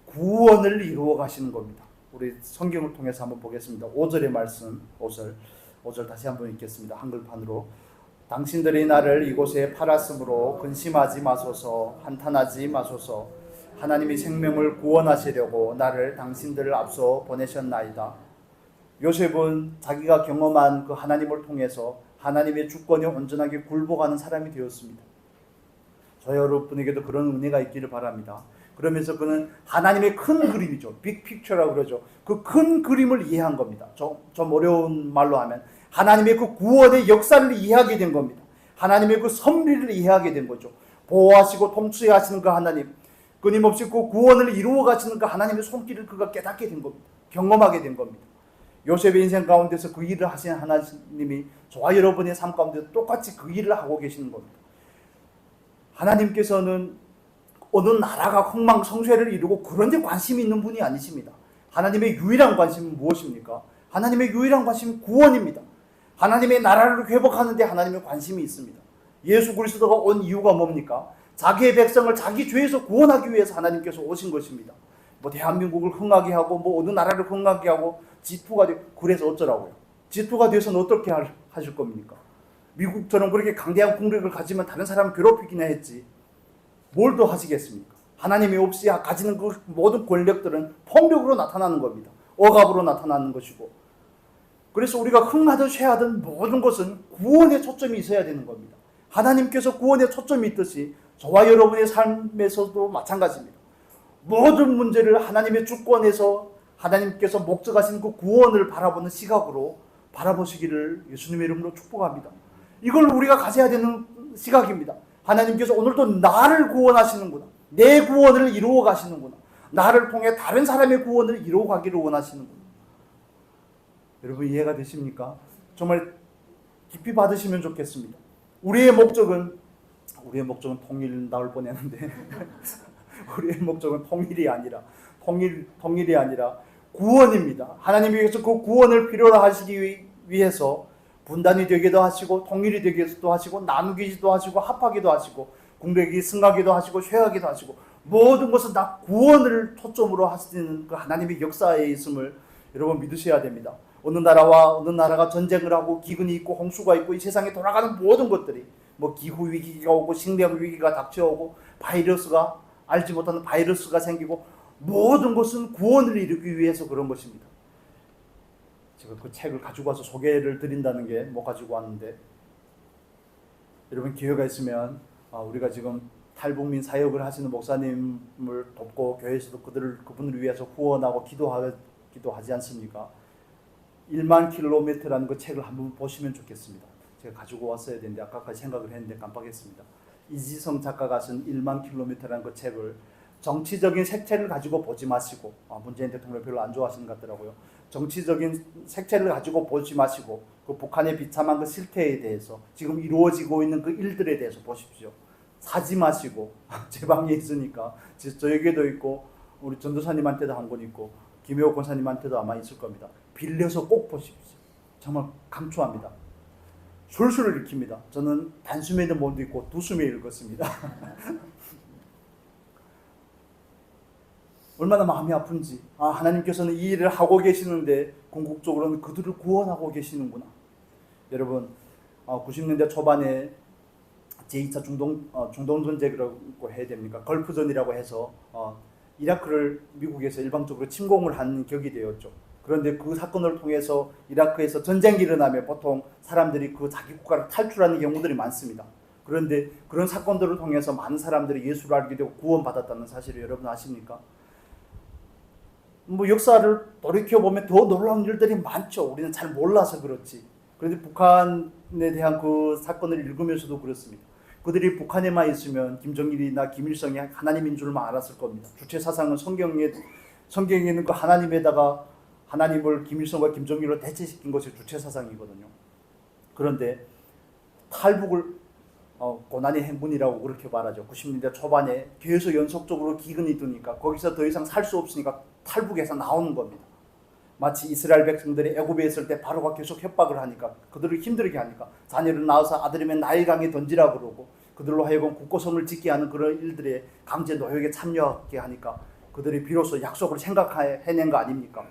구원을 이루어 가시는 겁니다. 우리 성경을 통해서 한번 보겠습니다. 5절의 말씀, 5절 다시 한번 읽겠습니다. 한글판으로. 당신들이 나를 이곳에 팔았으므로 근심하지 마소서, 한탄하지 마소서. 하나님이 생명을 구원하시려고 나를 당신들 앞서 보내셨나이다. 요셉은 자기가 경험한 그 하나님을 통해서 하나님의 주권에 온전하게 굴복하는 사람이 되었습니다. 저 여러분에게도 그런 은혜가 있기를 바랍니다. 그러면서 그는 하나님의 큰 그림이죠. 빅픽처라고 그러죠. 그 큰 그림을 이해한 겁니다. 좀 어려운 말로 하면 하나님의 그 구원의 역사를 이해하게 된 겁니다. 하나님의 그 섭리를 이해하게 된 거죠. 보호하시고 통치하시는 그 하나님, 끊임없이 그 구원을 이루어 가시는 그 하나님의 손길을 그가 깨닫게 된 겁니다. 경험하게 된 겁니다. 요셉의 인생 가운데서 그 일을 하신 하나님이 저와 여러분의 삶 가운데 똑같이 그 일을 하고 계시는 겁니다. 하나님께서는 어느 나라가 흥망성쇠를 이루고 그런 데 관심이 있는 분이 아니십니다. 하나님의 유일한 관심은 무엇입니까? 하나님의 유일한 관심은 구원입니다. 하나님의 나라를 회복하는 데 하나님의 관심이 있습니다. 예수 그리스도가 온 이유가 뭡니까? 자기의 백성을 자기 죄에서 구원하기 위해서 하나님께서 오신 것입니다. 뭐 대한민국을 흥하게 하고 뭐 어느 나라를 흥하게 하고 G2가 되고 그래서 어쩌라고요? G2가 되어서는 어떻게 하실 겁니까? 미국처럼 그렇게 강대한 국력을 가지면 다른 사람을 괴롭히기나 했지 뭘 더 하시겠습니까? 하나님이 없이 가지는 그 모든 권력들은 폭력으로 나타나는 겁니다. 억압으로 나타나는 것이고, 그래서 우리가 흥하든 쇠하든 모든 것은 구원에 초점이 있어야 되는 겁니다. 하나님께서 구원에 초점이 있듯이 저와 여러분의 삶에서도 마찬가지입니다. 모든 문제를 하나님의 주권에서 하나님께서 목적하신 그 구원을 바라보는 시각으로 바라보시기를 예수님의 이름으로 축복합니다. 이걸 우리가 가져야 되는 시각입니다. 하나님께서 오늘도 나를 구원하시는구나. 내 구원을 이루어 가시는구나. 나를 통해 다른 사람의 구원을 이루어 가기를 원하시는구나. 여러분 이해가 되십니까? 정말 깊이 받으시면 좋겠습니다. 우리의 목적은 통일 나올 뻔했는데 우리의 목적은 통일이 아니라 구원입니다. 하나님께서 그 구원을 필요로 하시기 위해서 분단이 되기도 하시고 통일이 되기도 하시고 나누기도 하시고 합하기도 하시고 공백이 승하기도 하시고 쇠하기도 하시고 모든 것은 다 구원을 초점으로 하시는 그 하나님의 역사에 있음을 여러분 믿으셔야 됩니다. 어느 나라와 어느 나라가 전쟁을 하고 기근이 있고 홍수가 있고 이 세상에 돌아가는 모든 것들이 뭐 기후 위기가 오고 식량 위기가 닥쳐오고 알지 못하는 바이러스가 생기고 모든 것은 구원을 이루기 위해서 그런 것입니다. 제가 그 책을 가지고 와서 소개를 드린다는 게 못 가지고 왔는데 여러분 기회가 있으면 우리가 지금 탈북민 사역을 하시는 목사님을 돕고 교회에서도 그분을 위해서 후원하고 기도하지 않습니까? 1만 킬로미터라는 그 책을 한번 보시면 좋겠습니다. 제가 가지고 왔어야 되는데 아까까지 생각을 했는데 깜빡했습니다. 이지성 작가가 쓴 1만 킬로미터라는 그 책을 정치적인 색채를 가지고 보지 마시고 문재인 대통령 별로 안 좋아하시는 것 같더라고요. 정치적인 색채를 가지고 보지 마시고 그 북한의 비참한 그 실태에 대해서 지금 이루어지고 있는 그 일들에 대해서 보십시오. 사지 마시고 제 방에 있으니까 저에게도 있고 우리 전도사님한테도 한 권 있고 김혜옥 권사님한테도 아마 있을 겁니다. 빌려서 꼭 보십시오. 정말 강추합니다. 술술을 읽힙니다. 저는 단숨에는 못 읽고 두숨에 읽었습니다. 얼마나 마음이 아픈지. 하나님께서는 이 일을 하고 계시는데 궁극적으로는 그들을 구원하고 계시는구나. 여러분 90년대 초반에 제2차 중동 전쟁이라고 해야 됩니까? 걸프전이라고 해서 이라크를 미국에서 일방적으로 침공을 한 격이 되었죠. 그런데 그 사건을 통해서 이라크에서 전쟁이 일어나면 보통 사람들이 그 자기 국가를 탈출하는 경우들이 많습니다. 그런데 그런 사건들을 통해서 많은 사람들이 예수를 알게 되고 구원받았다는 사실을 여러분 아십니까? 역사를 돌이켜보면 더 놀라운 일들이 많죠. 우리는 잘 몰라서 그렇지. 그런데 북한에 대한 그 사건을 읽으면서도 그렇습니다. 그들이 북한에만 있으면 김정일이나 김일성이 하나님인 줄만 알았을 겁니다. 주체 사상은 성경에 있는 그 하나님에다가 하나님을 김일성과 김정일로 대체시킨 것이 주체 사상이거든요. 그런데 탈북을 고난의 행군이라고 그렇게 말하죠. 90년대 초반에 계속 연속적으로 기근이 드니까 거기서 더 이상 살 수 없으니까 탈북해서 나오는 겁니다. 마치 이스라엘 백성들이 애굽에 있을 때 바로가 계속 협박을 하니까 그들을 힘들게 하니까 자녀를 낳아서 아들이면 나일강에 던지라 그러고 그들로 하여금 국고성을 짓게 하는 그런 일들에 강제 노역에 참여하게 하니까 그들이 비로소 약속을 생각해낸 거 아닙니까?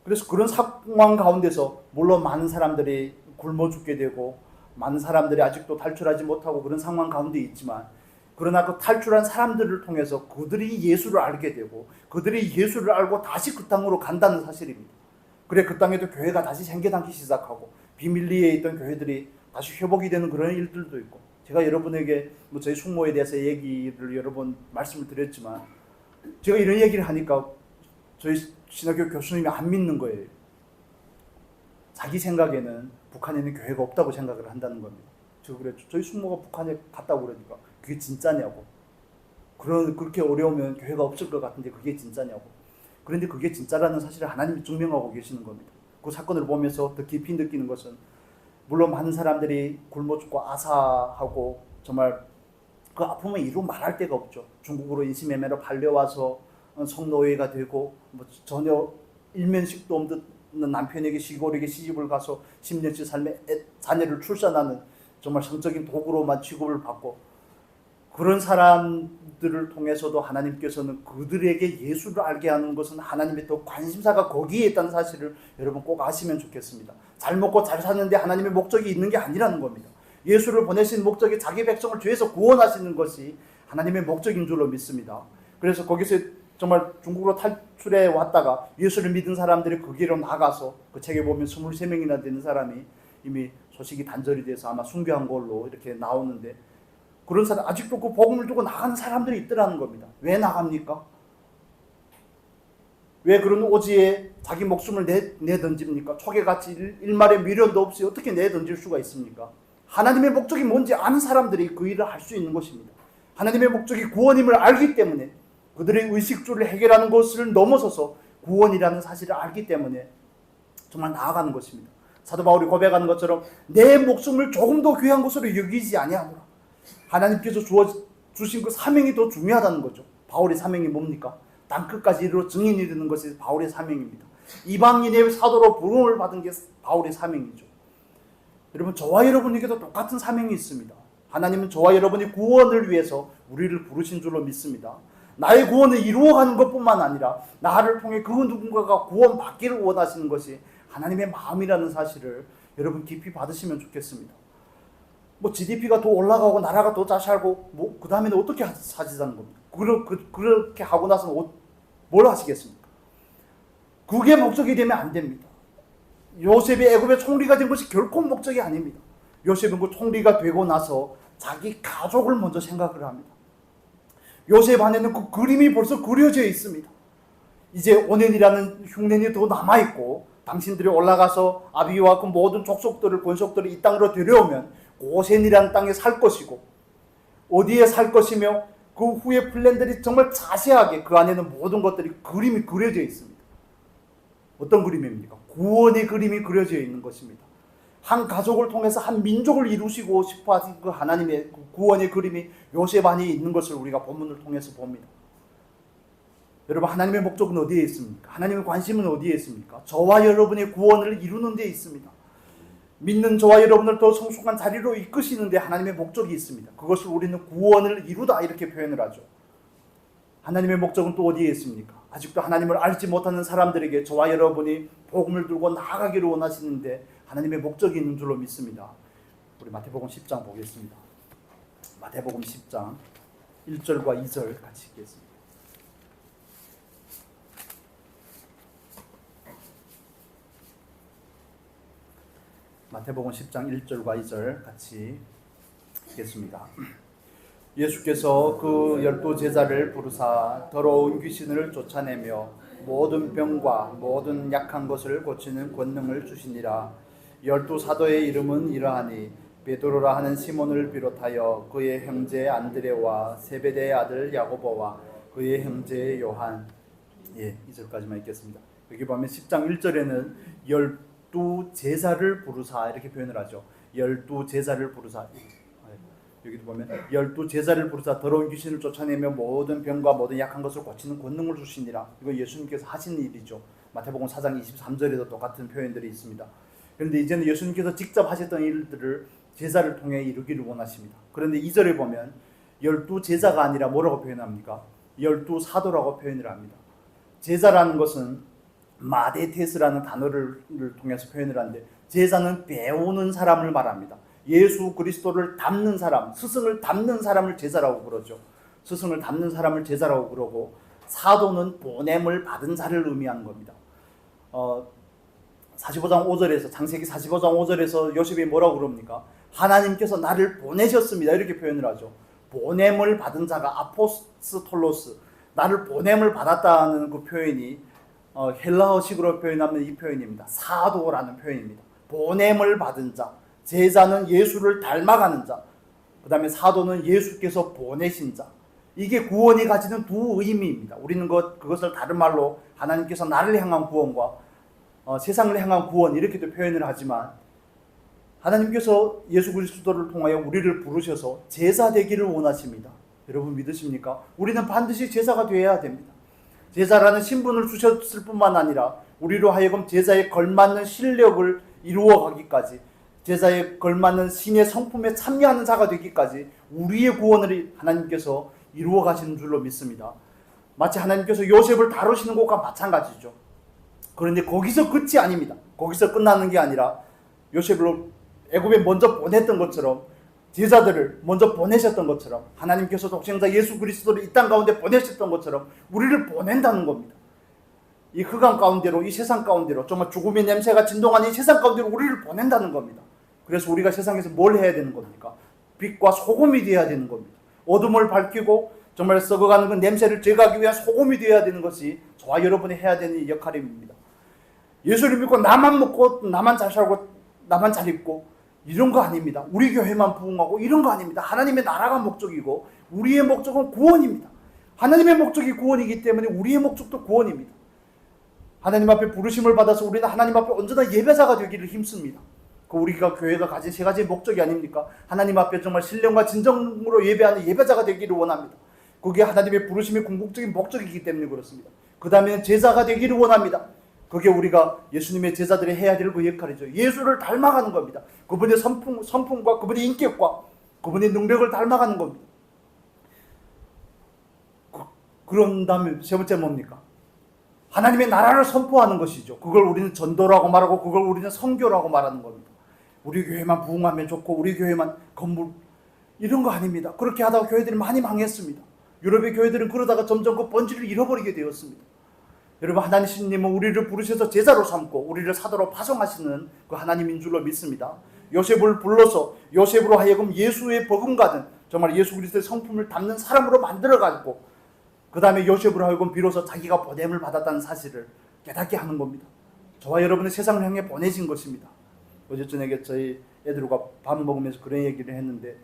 그래서 그런 상황 가운데서 물론 많은 사람들이 굶어 죽게 되고 많은 사람들이 아직도 탈출하지 못하고 그런 상황 가운데 있지만, 그러나 그 탈출한 사람들을 통해서 그들이 예수를 알게 되고 그들이 예수를 알고 다시 그 땅으로 간다는 사실입니다. 그래 그 땅에도 교회가 다시 생겨나기 시작하고 비밀리에 있던 교회들이 다시 회복이 되는 그런 일들도 있고, 제가 여러분에게 저희 숙모에 대해서 얘기를 여러 번 말씀을 드렸지만, 제가 이런 얘기를 하니까 저희 신학교 교수님이 안 믿는 거예요. 자기 생각에는 북한에는 교회가 없다고 생각을 한다는 겁니다. 제가 그랬죠. 저희 숙모가 북한에 갔다고 그러니까 그게 진짜냐고. 그렇게 어려우면 교회가 없을 것 같은데 그게 진짜냐고. 그런데 그게 진짜라는 사실을 하나님이 증명하고 계시는 겁니다. 그 사건을 보면서 더 깊이 느끼는 것은, 물론 많은 사람들이 굶어 죽고 아사하고 정말 그 아픔을 이루 말할 데가 없죠. 중국으로 인신매매로 팔려와서 성노예가 되고 전혀 일면식도 없는 남편에게 시골에게 시집을 가서 10년씩 삶에 자녀를 출산하는 정말 성적인 도구로만 취급을 받고, 그런 사람들을 통해서도 하나님께서는 그들에게 예수를 알게 하는 것은 하나님의 더 관심사가 거기에 있다는 사실을 여러분 꼭 아시면 좋겠습니다. 잘 먹고 잘 사는데 하나님의 목적이 있는 게 아니라는 겁니다. 예수를 보내신 목적이 자기 백성을 죄에서 구원하시는 것이 하나님의 목적인 줄로 믿습니다. 그래서 거기서 정말 중국으로 탈출해 왔다가 예수를 믿은 사람들이 그 길로 나가서 그 책에 보면 23명이나 되는 사람이 이미 소식이 단절이 돼서 아마 순교한 걸로 이렇게 나오는데, 그런 사람, 아직도 그 복음을 두고 나가는 사람들이 있더라는 겁니다. 왜 나갑니까? 왜 그런 오지에 자기 목숨을 내던집니까? 초계같이 일말의 미련도 없이 어떻게 내던질 수가 있습니까? 하나님의 목적이 뭔지 아는 사람들이 그 일을 할 수 있는 것입니다. 하나님의 목적이 구원임을 알기 때문에, 그들의 의식주를 해결하는 것을 넘어서서 구원이라는 사실을 알기 때문에 정말 나아가는 것입니다. 사도 바울이 고백하는 것처럼 내 목숨을 조금 더 귀한 것으로 여기지 아니하노라. 하나님께서 주신 그 사명이 더 중요하다는 거죠. 바울의 사명이 뭡니까? 땅끝까지 이르러 증인이 되는 것이 바울의 사명입니다. 이방인의 사도로 부름을 받은 게 바울의 사명이죠. 여러분, 저와 여러분에게도 똑같은 사명이 있습니다. 하나님은 저와 여러분의 구원을 위해서 우리를 부르신 줄로 믿습니다. 나의 구원을 이루어가는 것뿐만 아니라 나를 통해 그 누군가가 구원받기를 원하시는 것이 하나님의 마음이라는 사실을 여러분 깊이 받으시면 좋겠습니다. GDP가 더 올라가고 나라가 더 잘 살고 그 다음에는 어떻게 사지자는 겁니까? 그렇게 하고 나서는 뭘 하시겠습니까? 그게 목적이 되면 안 됩니다. 요셉이 애굽의 총리가 된 것이 결코 목적이 아닙니다. 요셉은 그 총리가 되고 나서 자기 가족을 먼저 생각을 합니다. 요셉 안에는 그 그림이 벌써 그려져 있습니다. 이제 5년이라는 흉년이 더 남아있고, 당신들이 올라가서 아비와 그 모든 족속들을, 권속들을 이 땅으로 데려오면 고센이라는 땅에 살 것이고, 어디에 살 것이며 그 후에 플랜들이 정말 자세하게 그 안에는 모든 것들이 그림이 그려져 있습니다. 어떤 그림입니까? 구원의 그림이 그려져 있는 것입니다. 한 가족을 통해서 한 민족을 이루시고 싶어 하신 그 하나님의 구원의 그림이 요셉 안에 있는 것을 우리가 본문을 통해서 봅니다. 여러분, 하나님의 목적은 어디에 있습니까? 하나님의 관심은 어디에 있습니까? 저와 여러분의 구원을 이루는 데 있습니다. 믿는 저와 여러분을 더 성숙한 자리로 이끄시는 데 하나님의 목적이 있습니다. 그것을 우리는 구원을 이루다 이렇게 표현을 하죠. 하나님의 목적은 또 어디에 있습니까? 아직도 하나님을 알지 못하는 사람들에게 저와 여러분이 복음을 들고 나아가기를 원하시는데 하나님의 목적이 있는 줄로 믿습니다. 우리 마태복음 10장 보겠습니다. 마태복음 10장 1절과 2절 같이 읽겠습니다. 마태복음 10장 1절과 2절 같이 읽겠습니다. 예수께서 그 12 제자를 부르사 더러운 귀신을 쫓아내며 모든 병과 모든 약한 것을 고치는 권능을 주시니라. 12 사도의 이름은 이러하니 베드로라 하는 시몬을 비롯하여 그의 형제 안드레와 세베대의 아들 야고보와 그의 형제 요한. 2절까지만 읽겠습니다. 여기 보면 10장 1절에는 12 제자를 부르사 이렇게 표현을 하죠. 12 제자를 부르사. 여기도 보면 12 제자를 부르사 더러운 귀신을 쫓아내며 모든 병과 모든 약한 것을 고치는 권능을 주시니라. 이거 예수님께서 하신 일이죠. 마태복음 4장 23절에도 똑같은 표현들이 있습니다. 그런데 이제는 예수님께서 직접 하셨던 일들을 제자를 통해 이루기를 원하십니다. 그런데 2절에 보면 12제자가 아니라 뭐라고 표현합니까? 12사도라고 표현을 합니다. 제자라는 것은 마데테스라는 단어를 통해서 표현을 하는데, 제자는 배우는 사람을 말합니다. 예수 그리스도를 닮는 사람, 스승을 닮는 사람을 제자라고 그러죠. 스승을 닮는 사람을 제자라고 그러고, 사도는 보냄을 받은 자를 의미하는 겁니다. 45장 5절에서, 창세기 45장 5절에서 요셉이 뭐라고 그럽니까? 하나님께서 나를 보내셨습니다, 이렇게 표현을 하죠. 보냄을 받은 자가 아포스톨로스, 나를 보냄을 받았다는 그 표현이 헬라어식으로 표현하면 이 표현입니다. 사도라는 표현입니다. 보냄을 받은 자, 제자는 예수를 닮아가는 자, 그 다음에 사도는 예수께서 보내신 자. 이게 구원이 가지는 두 의미입니다. 우리는 그것을 다른 말로 하나님께서 나를 향한 구원과 세상을 향한 구원, 이렇게도 표현을 하지만, 하나님께서 예수 그리스도를 통하여 우리를 부르셔서 제자 되기를 원하십니다. 여러분 믿으십니까? 우리는 반드시 제자가 되어야 됩니다. 제자라는 신분을 주셨을 뿐만 아니라 우리로 하여금 제자에 걸맞는 실력을 이루어가기까지, 제자에 걸맞는 신의 성품에 참여하는 자가 되기까지 우리의 구원을 하나님께서 이루어 가시는 줄로 믿습니다. 마치 하나님께서 요셉을 다루시는 것과 마찬가지죠. 그런데 거기서 끝이 아닙니다. 거기서 끝나는 게 아니라 요셉을 애굽에 먼저 보냈던 것처럼, 제자들을 먼저 보내셨던 것처럼, 하나님께서 독생자 예수 그리스도를 이 땅 가운데 보내셨던 것처럼 우리를 보낸다는 겁니다. 이 흑암 가운데로, 이 세상 가운데로, 정말 죽음의 냄새가 진동하는 이 세상 가운데로 우리를 보낸다는 겁니다. 그래서 우리가 세상에서 뭘 해야 되는 겁니까? 빛과 소금이 되어야 되는 겁니다. 어둠을 밝히고 정말 썩어가는 그 냄새를 제거하기 위한 소금이 되어야 되는 것이 저와 여러분이 해야 되는 역할입니다. 예수를 믿고 나만 먹고 나만 잘 살고 나만 잘 입고 이런 거 아닙니다. 우리 교회만 부흥하고 이런 거 아닙니다. 하나님의 나라가 목적이고 우리의 목적은 구원입니다. 하나님의 목적이 구원이기 때문에 우리의 목적도 구원입니다. 하나님 앞에 부르심을 받아서 우리는 하나님 앞에 언제나 예배자가 되기를 힘씁니다. 그 우리가 교회가 가진 세 가지 목적이 아닙니까? 하나님 앞에 정말 신령과 진정으로 예배하는 예배자가 되기를 원합니다. 그게 하나님의 부르심의 궁극적인 목적이기 때문에 그렇습니다. 그 다음에는 제자가 되기를 원합니다. 그게 우리가 예수님의 제자들이 해야 될 그 역할이죠. 예수를 닮아가는 겁니다. 그분의 성품과 그분의 인격과 그분의 능력을 닮아가는 겁니다. 그런 다음에 세 번째 뭡니까? 하나님의 나라를 선포하는 것이죠. 그걸 우리는 전도라고 말하고 그걸 우리는 선교라고 말하는 겁니다. 우리 교회만 부흥하면 좋고 우리 교회만 건물 이런 거 아닙니다. 그렇게 하다가 교회들이 많이 망했습니다. 유럽의 교회들은 그러다가 점점 그 본질을 잃어버리게 되었습니다. 여러분, 하나님은 우리를 부르셔서 제자로 삼고 우리를 사도로 파송하시는 그 하나님인 줄로 믿습니다. 요셉을 불러서 요셉으로 하여금 예수의 버금가는 정말 예수 그리스도의 성품을 담는 사람으로 만들어가지고 그 다음에 요셉으로 하여금 비로소 자기가 보냄을 받았다는 사실을 깨닫게 하는 겁니다. 저와 여러분은 세상을 향해 보내신 것입니다. 어제 저녁에 저희 애들과 밥 먹으면서 그런 얘기를 했는데,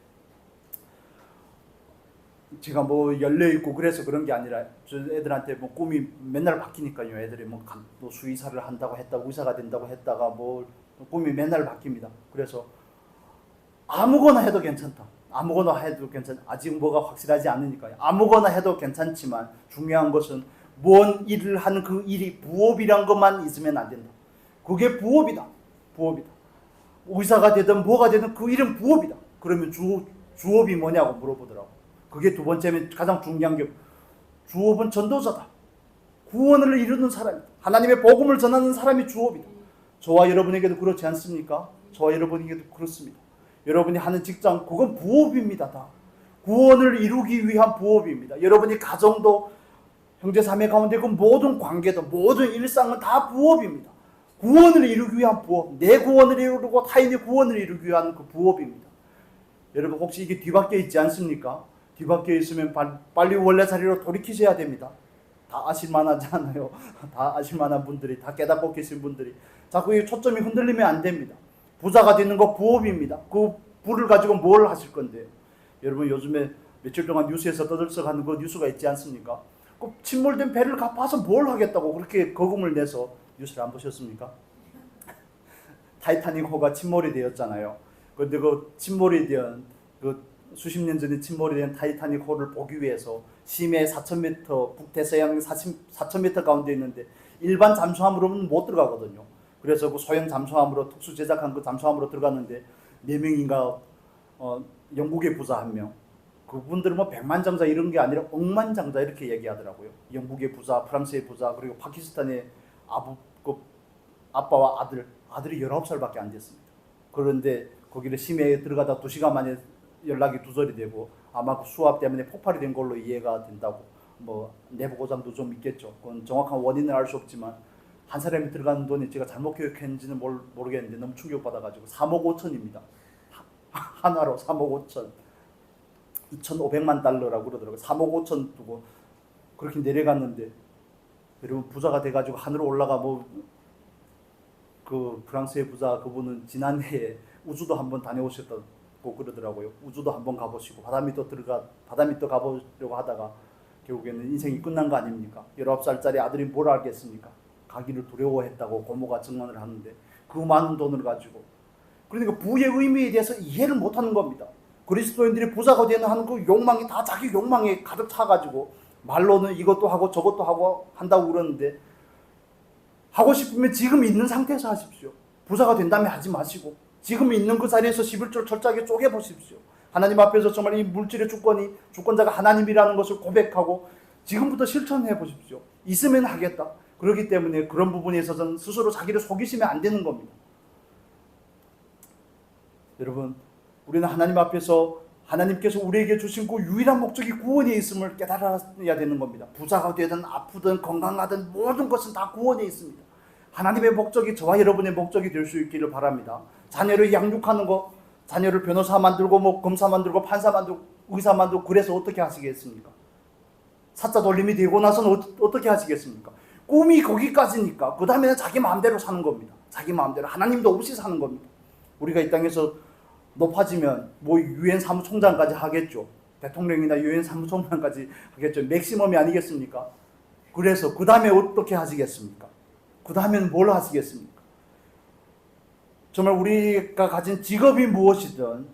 제가 뭐 열려있고 그래서 그런 게 아니라 저 애들한테 뭐 꿈이 맨날 바뀌니까요. 애들이 뭐 수의사를 한다고 했다가 의사가 된다고 했다가 뭐 꿈이 맨날 바뀝니다. 그래서 아무거나 해도 괜찮다. 아무거나 해도 괜찮. 아직 뭐가 확실하지 않으니까요. 아무거나 해도 괜찮지만 중요한 것은 뭔 일을 하는 그 일이 부업이란 것만 있으면 안 된다. 그게 부업이다. 부업이다. 의사가 되든 뭐가 되든 그 일은 부업이다. 그러면 주업이 뭐냐고 물어보더라고. 그게 두 번째면 가장 중요한 게, 주업은 전도자다. 구원을 이루는 사람이다. 하나님의 복음을 전하는 사람이 주업이다. 저와 여러분에게도 그렇지 않습니까? 저와 여러분에게도 그렇습니다. 여러분이 하는 직장, 그건 부업입니다. 다 구원을 이루기 위한 부업입니다. 여러분이 가정도, 형제자매 가운데 그 모든 관계도, 모든 일상은 다 부업입니다. 구원을 이루기 위한 부업, 내 구원을 이루고 타인의 구원을 이루기 위한 그 부업입니다. 여러분, 혹시 이게 뒤바뀌어 있지 않습니까? 뒤바뀌어 있으면 빨리 원래 자리로 돌이키셔야 됩니다. 다 아실만하지 않아요? 다 아실만한 분들이, 다 깨닫고 계신 분들이 자꾸 이 초점이 흔들리면 안 됩니다. 부자가 되는 거 부업입니다. 그 부를 가지고 뭘 하실 건데요? 여러분, 요즘에 며칠 동안 뉴스에서 떠들썩하는 그 뉴스가 있지 않습니까? 그 침몰된 배를 갚아서 뭘 하겠다고 그렇게 거금을 내서, 뉴스를 안 보셨습니까? 타이타닉호가 침몰이 되었잖아요. 그런데 그 침몰이 된, 그 수십 년 전에 침몰이 된 타이타닉호를 보기 위해서 심해 4,000m, 북대서양 4,000m 가운데 있는데 일반 잠수함으로는 못 들어가거든요. 그래서 그 소형 잠수함으로, 특수 제작한 그 잠수함으로 들어갔는데 4명인가 영국의 부자 한 명, 그분들은 뭐 백만장자 이런 게 아니라 억만장자 이렇게 얘기하더라고요. 영국의 부자, 프랑스의 부자, 그리고 파키스탄의 아빠와 아들이 19살밖에 안 됐습니다. 그런데 거기를 심해에 들어가다 2시간 만에 연락이 두절이 되고 아마 그 수압 때문에 폭발이 된 걸로 이해가 된다고. 뭐 내부 고장도 좀 있겠죠. 그건 정확한 원인은 알 수 없지만 한 사람이 들어가는 돈이 제가 잘못 기억했는지는 모르겠는데 너무 충격받아가지고 3억 5천입니다. 하나로 3억 5천. 2,500만 달러라고 그러더라고요. 3억 5천 두고 그렇게 내려갔는데 여러분 부자가 돼가지고 하늘로 올라가 그 프랑스의 부자 그분은 지난해에 우주도 한번 다녀오셨다고 그러더라고요. 우주도 한번 가보시고 바다 밑도 가보려고 하다가 결국에는 인생이 끝난 거 아닙니까? 19살짜리 아들이 뭘 알겠습니까? 가기를 두려워했다고 고모가 증언을 하는데 그 많은 돈을 가지고 그러니까 부의 의미에 대해서 이해를 못하는 겁니다. 그리스도인들이 부자가 되는 하는 그 욕망이 다 자기 욕망에 가득 차가지고 말로는 이것도 하고 저것도 하고 한다고 그러는데 하고 싶으면 지금 있는 상태에서 하십시오. 부자가 된다면 하지 마시고 지금 있는 그 자리에서 11조 철저하게 쪼개보십시오. 하나님 앞에서 정말 이 물질의 주권자가 하나님이라는 것을 고백하고 지금부터 실천해 보십시오. 있으면 하겠다. 그렇기 때문에 그런 부분에 있어서는 스스로 자기를 속이시면 안 되는 겁니다. 여러분, 우리는 하나님 앞에서 하나님께서 우리에게 주신 그 유일한 목적이 구원에 있음을 깨달아야 되는 겁니다. 부자가 되든 아프든 건강하든 모든 것은 다 구원에 있습니다. 하나님의 목적이 저와 여러분의 목적이 될 수 있기를 바랍니다. 자녀를 양육하는 거, 자녀를 변호사 만들고 검사 만들고 판사 만들고 의사 만들고 그래서 어떻게 하시겠습니까? 사자 돌림이 되고 나서는 어떻게 하시겠습니까? 꿈이 거기까지니까 그 다음에는 자기 마음대로 사는 겁니다. 자기 마음대로 하나님도 없이 사는 겁니다. 우리가 이 땅에서 높아지면 뭐 유엔 사무총장까지 하겠죠. 대통령이나 유엔 사무총장까지 하겠죠. 맥시멈이 아니겠습니까? 그래서 그 다음에 어떻게 하시겠습니까? 그 다음에는 뭘 하시겠습니까? 정말 우리가 가진 직업이 무엇이든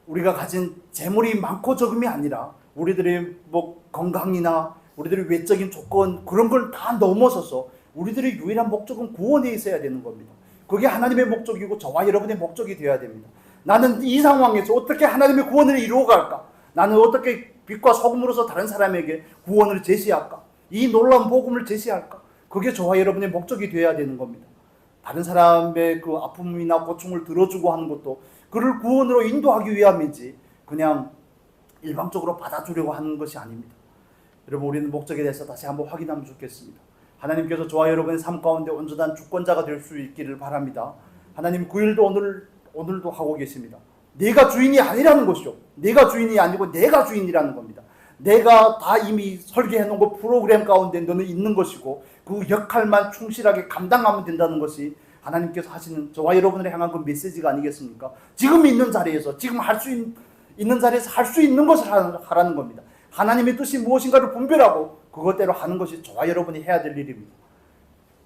우리가 가진 재물이 많고 적음이 아니라 우리들의 뭐 건강이나 우리들의 외적인 조건 그런 걸 다 넘어서서 우리들의 유일한 목적은 구원에 있어야 되는 겁니다. 그게 하나님의 목적이고 저와 여러분의 목적이 되어야 됩니다. 나는 이 상황에서 어떻게 하나님의 구원을 이루어갈까? 나는 어떻게 빛과 소금으로서 다른 사람에게 구원을 제시할까? 이 놀라운 복음을 제시할까? 그게 저와 여러분의 목적이 되어야 되는 겁니다. 다른 사람의 그 아픔이나 고충을 들어주고 하는 것도 그를 구원으로 인도하기 위함이지 그냥 일방적으로 받아주려고 하는 것이 아닙니다. 여러분, 우리는 목적에 대해서 다시 한번 확인하면 좋겠습니다. 하나님께서 저와 여러분의 삶 가운데 온전한 주권자가 될 수 있기를 바랍니다. 하나님 그 일도 오늘도 하고 계십니다. 내가 주인이 아니라는 것이죠. 내가 주인이 아니고 내가 주인이라는 겁니다. 내가 다 이미 설계해 놓은 그 프로그램 가운데 너는 있는 것이고 그 역할만 충실하게 감당하면 된다는 것이 하나님께서 하시는 저와 여러분을 향한 그 메시지가 아니겠습니까? 지금 있는 자리에서 지금 할 수 있는 자리에서 할 수 있는 것을 하라는 겁니다. 하나님의 뜻이 무엇인가를 분별하고 그것대로 하는 것이 저와 여러분이 해야 될 일입니다.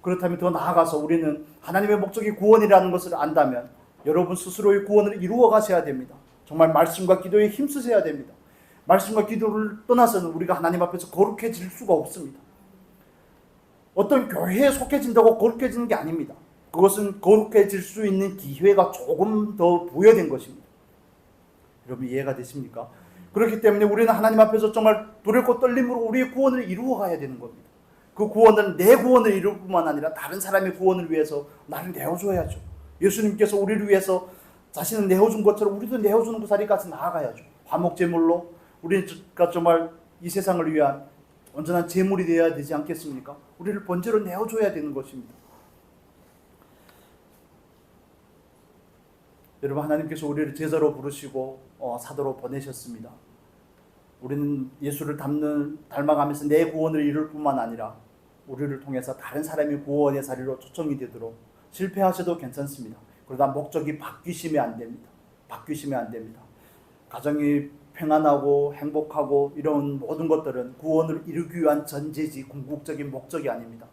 그렇다면 더 나아가서 우리는 하나님의 목적이 구원이라는 것을 안다면 여러분 스스로의 구원을 이루어 가셔야 됩니다. 정말 말씀과 기도에 힘쓰셔야 됩니다. 말씀과 기도를 떠나서는 우리가 하나님 앞에서 거룩해질 수가 없습니다. 어떤 교회에 속해진다고 거룩해지는 게 아닙니다. 그것은 거룩해질 수 있는 기회가 조금 더 부여된 것입니다. 여러분 이해가 되십니까? 그렇기 때문에 우리는 하나님 앞에서 정말 두렵고 떨림으로 우리의 구원을 이루어 가야 되는 겁니다. 그 구원은 내 구원을 이룰 뿐만 아니라 다른 사람의 구원을 위해서 나를 내어줘야죠. 예수님께서 우리를 위해서 자신을 내어준 것처럼 우리도 내어주는 그 자리까지 나아가야죠. 화목제물로 우리가 정말 이 세상을 위한 온전한 제물이 되어야 되지 않겠습니까? 우리를 번제로 내어줘야 되는 것입니다. 여러분 하나님께서 우리를 제자로 부르시고 사도로 보내셨습니다. 우리는 예수를 닮아가면서 내 구원을 이룰 뿐만 아니라 우리를 통해서 다른 사람의 구원의 자리로 초청이 되도록 실패하셔도 괜찮습니다. 그러다 목적이 바뀌시면 안 됩니다. 바뀌시면 안 됩니다. 가정이 평안하고 행복하고 이런 모든 것들은 구원을 이루기 위한 전제지 궁극적인 목적이 아닙니다.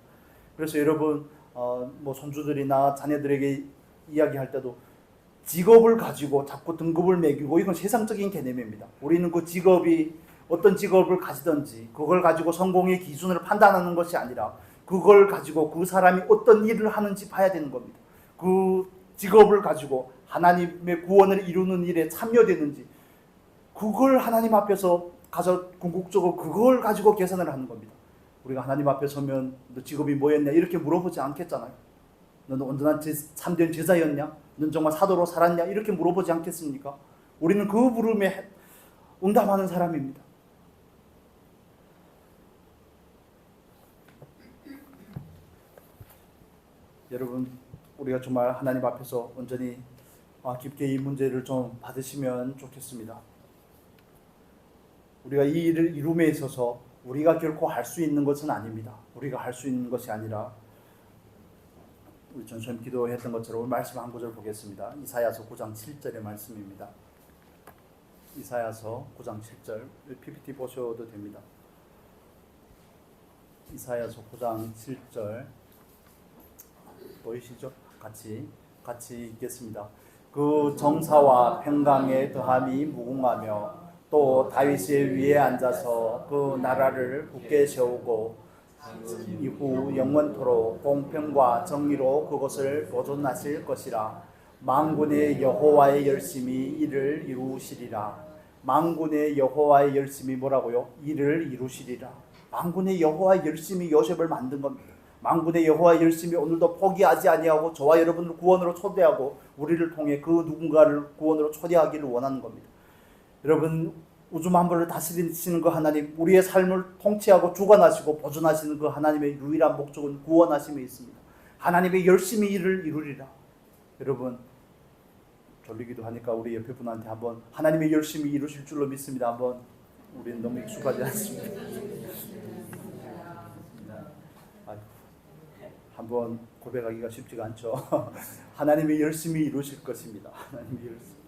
그래서 여러분 뭐 손주들이나 자녀들에게 이야기할 때도 직업을 가지고 자꾸 등급을 매기고 이건 세상적인 개념입니다. 우리는 그 직업이 어떤 직업을 가지든지 그걸 가지고 성공의 기준을 판단하는 것이 아니라 그걸 가지고 그 사람이 어떤 일을 하는지 봐야 되는 겁니다. 그 직업을 가지고 하나님의 구원을 이루는 일에 참여되는지, 그걸 하나님 앞에서 가서 궁극적으로 그걸 가지고 계산을 하는 겁니다. 우리가 하나님 앞에 서면 너 직업이 뭐였냐 이렇게 물어보지 않겠잖아요. 너는 온전한 참된 제자였냐? 넌 정말 사도로 살았냐? 이렇게 물어보지 않겠습니까? 우리는 그 물음에 응답하는 사람입니다. 여러분, 우리가 정말 하나님 앞에서 온전히 깊게 이 문제를 좀 받으시면 좋겠습니다. 우리가 이 일을 이룸에 있어서 우리가 결코 할 수 있는 것은 아닙니다. 우리가 할 수 있는 것이 아니라 우리 전처럼 기도했던 것처럼 말씀 한 구절 보겠습니다. 이사야서 9장 7절의 말씀입니다. 이사야서 9장 7절, PPT 보셔도 됩니다. 이사야서 9장 7절 보이시죠? 같이 읽겠습니다. 그 정사와 평강의 더함이 무궁하며 또 다윗의 위에 앉아서 그 나라를 굳게 세우고 이후 영원토록 공평과 정의로 그것을 보존하실 것이라. 만군의 여호와의 열심히 이를 이루시리라. 만군의 여호와의 열심히 뭐라고요? 이를 이루시리라. 만군의 여호와의 열심히 요셉을 만든 겁니다. 만군의 여호와의 열심히 오늘도 포기하지 아니하고 저와 여러분을 구원으로 초대하고 우리를 통해 그 누군가를 구원으로 초대하기를 원하는 겁니다. 여러분, 우주 만물을 다스리시는 그 하나님, 우리의 삶을 통치하고 주관하시고 보존하시는 그 하나님의 유일한 목적은 구원하심에 있습니다. 하나님의 열심히 일을 이루리라. 여러분, 졸리기도 하니까 우리 옆에 분한테 한번 하나님의 열심히 이루실 줄로 믿습니다. 한번, 우리는 너무 익숙하지 않습니다. 한번 고백하기가 쉽지가 않죠. 하나님의 열심히 이루실 것입니다. 하나님의 열심히.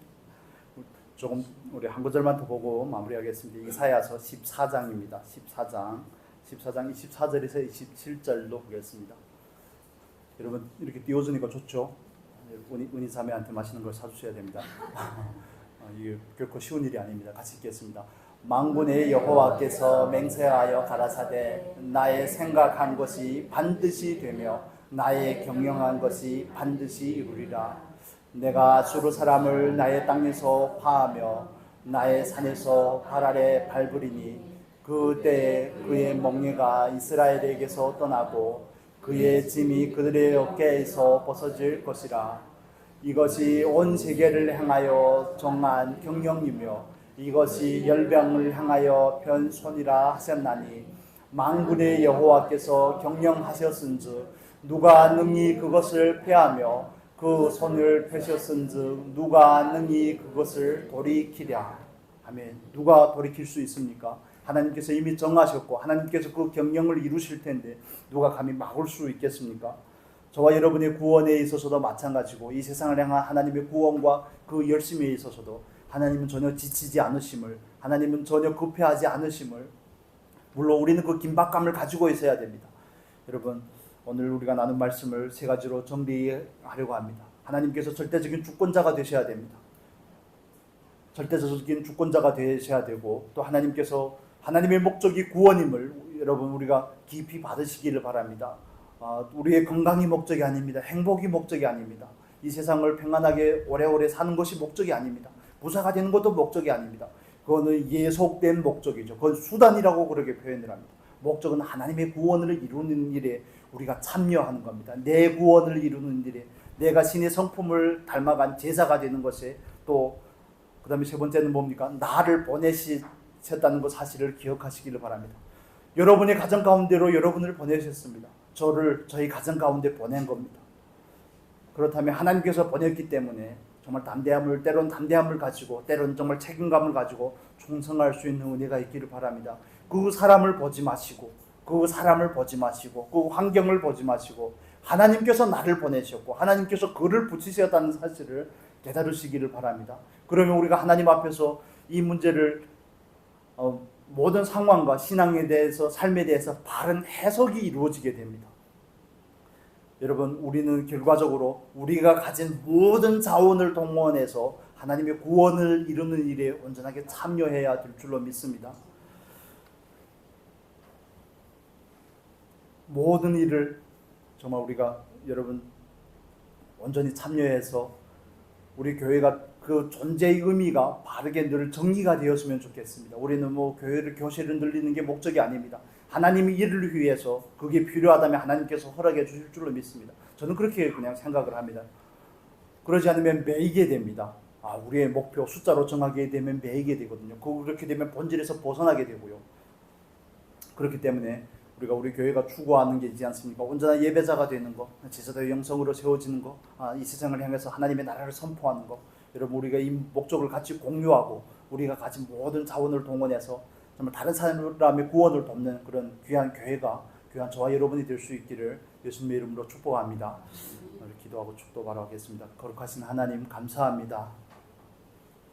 조금 우리 한 구절만 더 보고 마무리하겠습니다. 이사야서 14장입니다. 14장 24절에서 27절로 보겠습니다. 여러분, 이렇게 띄워주니까 좋죠? 은희사매한테 맛있는 걸 사주셔야 됩니다. 이게 결코 쉬운 일이 아닙니다. 같이 읽겠습니다. 만군의 여호와께서 맹세하여 가라사대 나의 생각한 것이 반드시 되며 나의 경영한 것이 반드시 이루리라. 내가 수르 사람을 나의 땅에서 파하며 나의 산에서 발 아래 밟으리니 그때에 그의 멍에가 이스라엘에게서 떠나고 그의 짐이 그들의 어깨에서 벗어질 것이라. 이것이 온 세계를 향하여 정한 경영이며 이것이 열병을 향하여 변손이라 하셨나니 만군의 여호와께서 경영하셨은즉 누가 능히 그것을 폐하며 그 손을 펴셨은즉 누가 능히 그것을 돌이키랴. 아멘. 누가 돌이킬 수 있습니까? 하나님께서 이미 정하셨고 하나님께서 그 경영을 이루실 텐데 누가 감히 막을 수 있겠습니까? 저와 여러분의 구원에 있어서도 마찬가지고 이 세상을 향한 하나님의 구원과 그 열심에 있어서도 하나님은 전혀 지치지 않으심을, 하나님은 전혀 급해하지 않으심을, 물론 우리는 그 긴박감을 가지고 있어야 됩니다. 여러분, 오늘 우리가 나눈 말씀을 세 가지로 정리하려고 합니다. 하나님께서 절대적인 주권자가 되셔야 됩니다. 절대적인 주권자가 되셔야 되고, 또 하나님께서 하나님의 목적이 구원임을 여러분 우리가 깊이 받으시기를 바랍니다. 우리의 건강이 목적이 아닙니다. 행복이 목적이 아닙니다. 이 세상을 평안하게 오래오래 사는 것이 목적이 아닙니다. 부자가 되는 것도 목적이 아닙니다. 그거는 예속된 목적이죠. 그건 수단이라고 그렇게 표현을 합니다. 목적은 하나님의 구원을 이루는 일에 우리가 참여하는 겁니다. 내 구원을 이루는 일에 내가 신의 성품을 닮아간 제자가 되는 것에, 또 그 다음에 세 번째는 뭡니까? 나를 보내셨다는 것 사실을 기억하시기를 바랍니다. 여러분의 가정 가운데로 여러분을 보내셨습니다. 저희 가정 가운데 보낸 겁니다. 그렇다면 하나님께서 보냈기 때문에 정말 때론 담대함을 가지고, 때론 정말 책임감을 가지고 충성할 수 있는 은혜가 있기를 바랍니다. 그 사람을 보지 마시고, 그 환경을 보지 마시고, 하나님께서 나를 보내셨고 하나님께서 그를 붙이셨다는 사실을 깨달으시기를 바랍니다. 그러면 우리가 하나님 앞에서 이 문제를 모든 상황과 신앙에 대해서, 삶에 대해서 바른 해석이 이루어지게 됩니다. 여러분, 우리는 결과적으로 우리가 가진 모든 자원을 동원해서 하나님의 구원을 이루는 일에 온전하게 참여해야 될 줄로 믿습니다. 모든 일을 정말 우리가 여러분 온전히 참여해서 우리 교회가 그 존재의 의미가 바르게 늘 정리가 되었으면 좋겠습니다. 우리는 뭐 교실을 늘리는 게 목적이 아닙니다. 하나님이 이를 위해서 그게 필요하다면 하나님께서 허락해 주실 줄로 믿습니다. 저는 그렇게 그냥 생각을 합니다. 그러지 않으면 매이게 됩니다. 우리의 목표 숫자로 정하게 되면 매이게 되거든요. 그렇게 되면 본질에서 벗어나게 되고요. 그렇기 때문에 우리가 우리 교회가 추구하는 게 있지 않습니까? 온전한 예배자가 되는 거, 지도자의 영성으로 세워지는 거, 이 세상을 향해서 하나님의 나라를 선포하는 거. 여러분 우리가 이 목적을 같이 공유하고 우리가 가진 모든 자원을 동원해서 정말 다른 사람의 구원을 돕는 그런 귀한 교회가 귀한 저와 여러분이 될 수 있기를 예수님의 이름으로 축복합니다. 기도하고 축도 바라겠습니다. 거룩하신 하나님 감사합니다.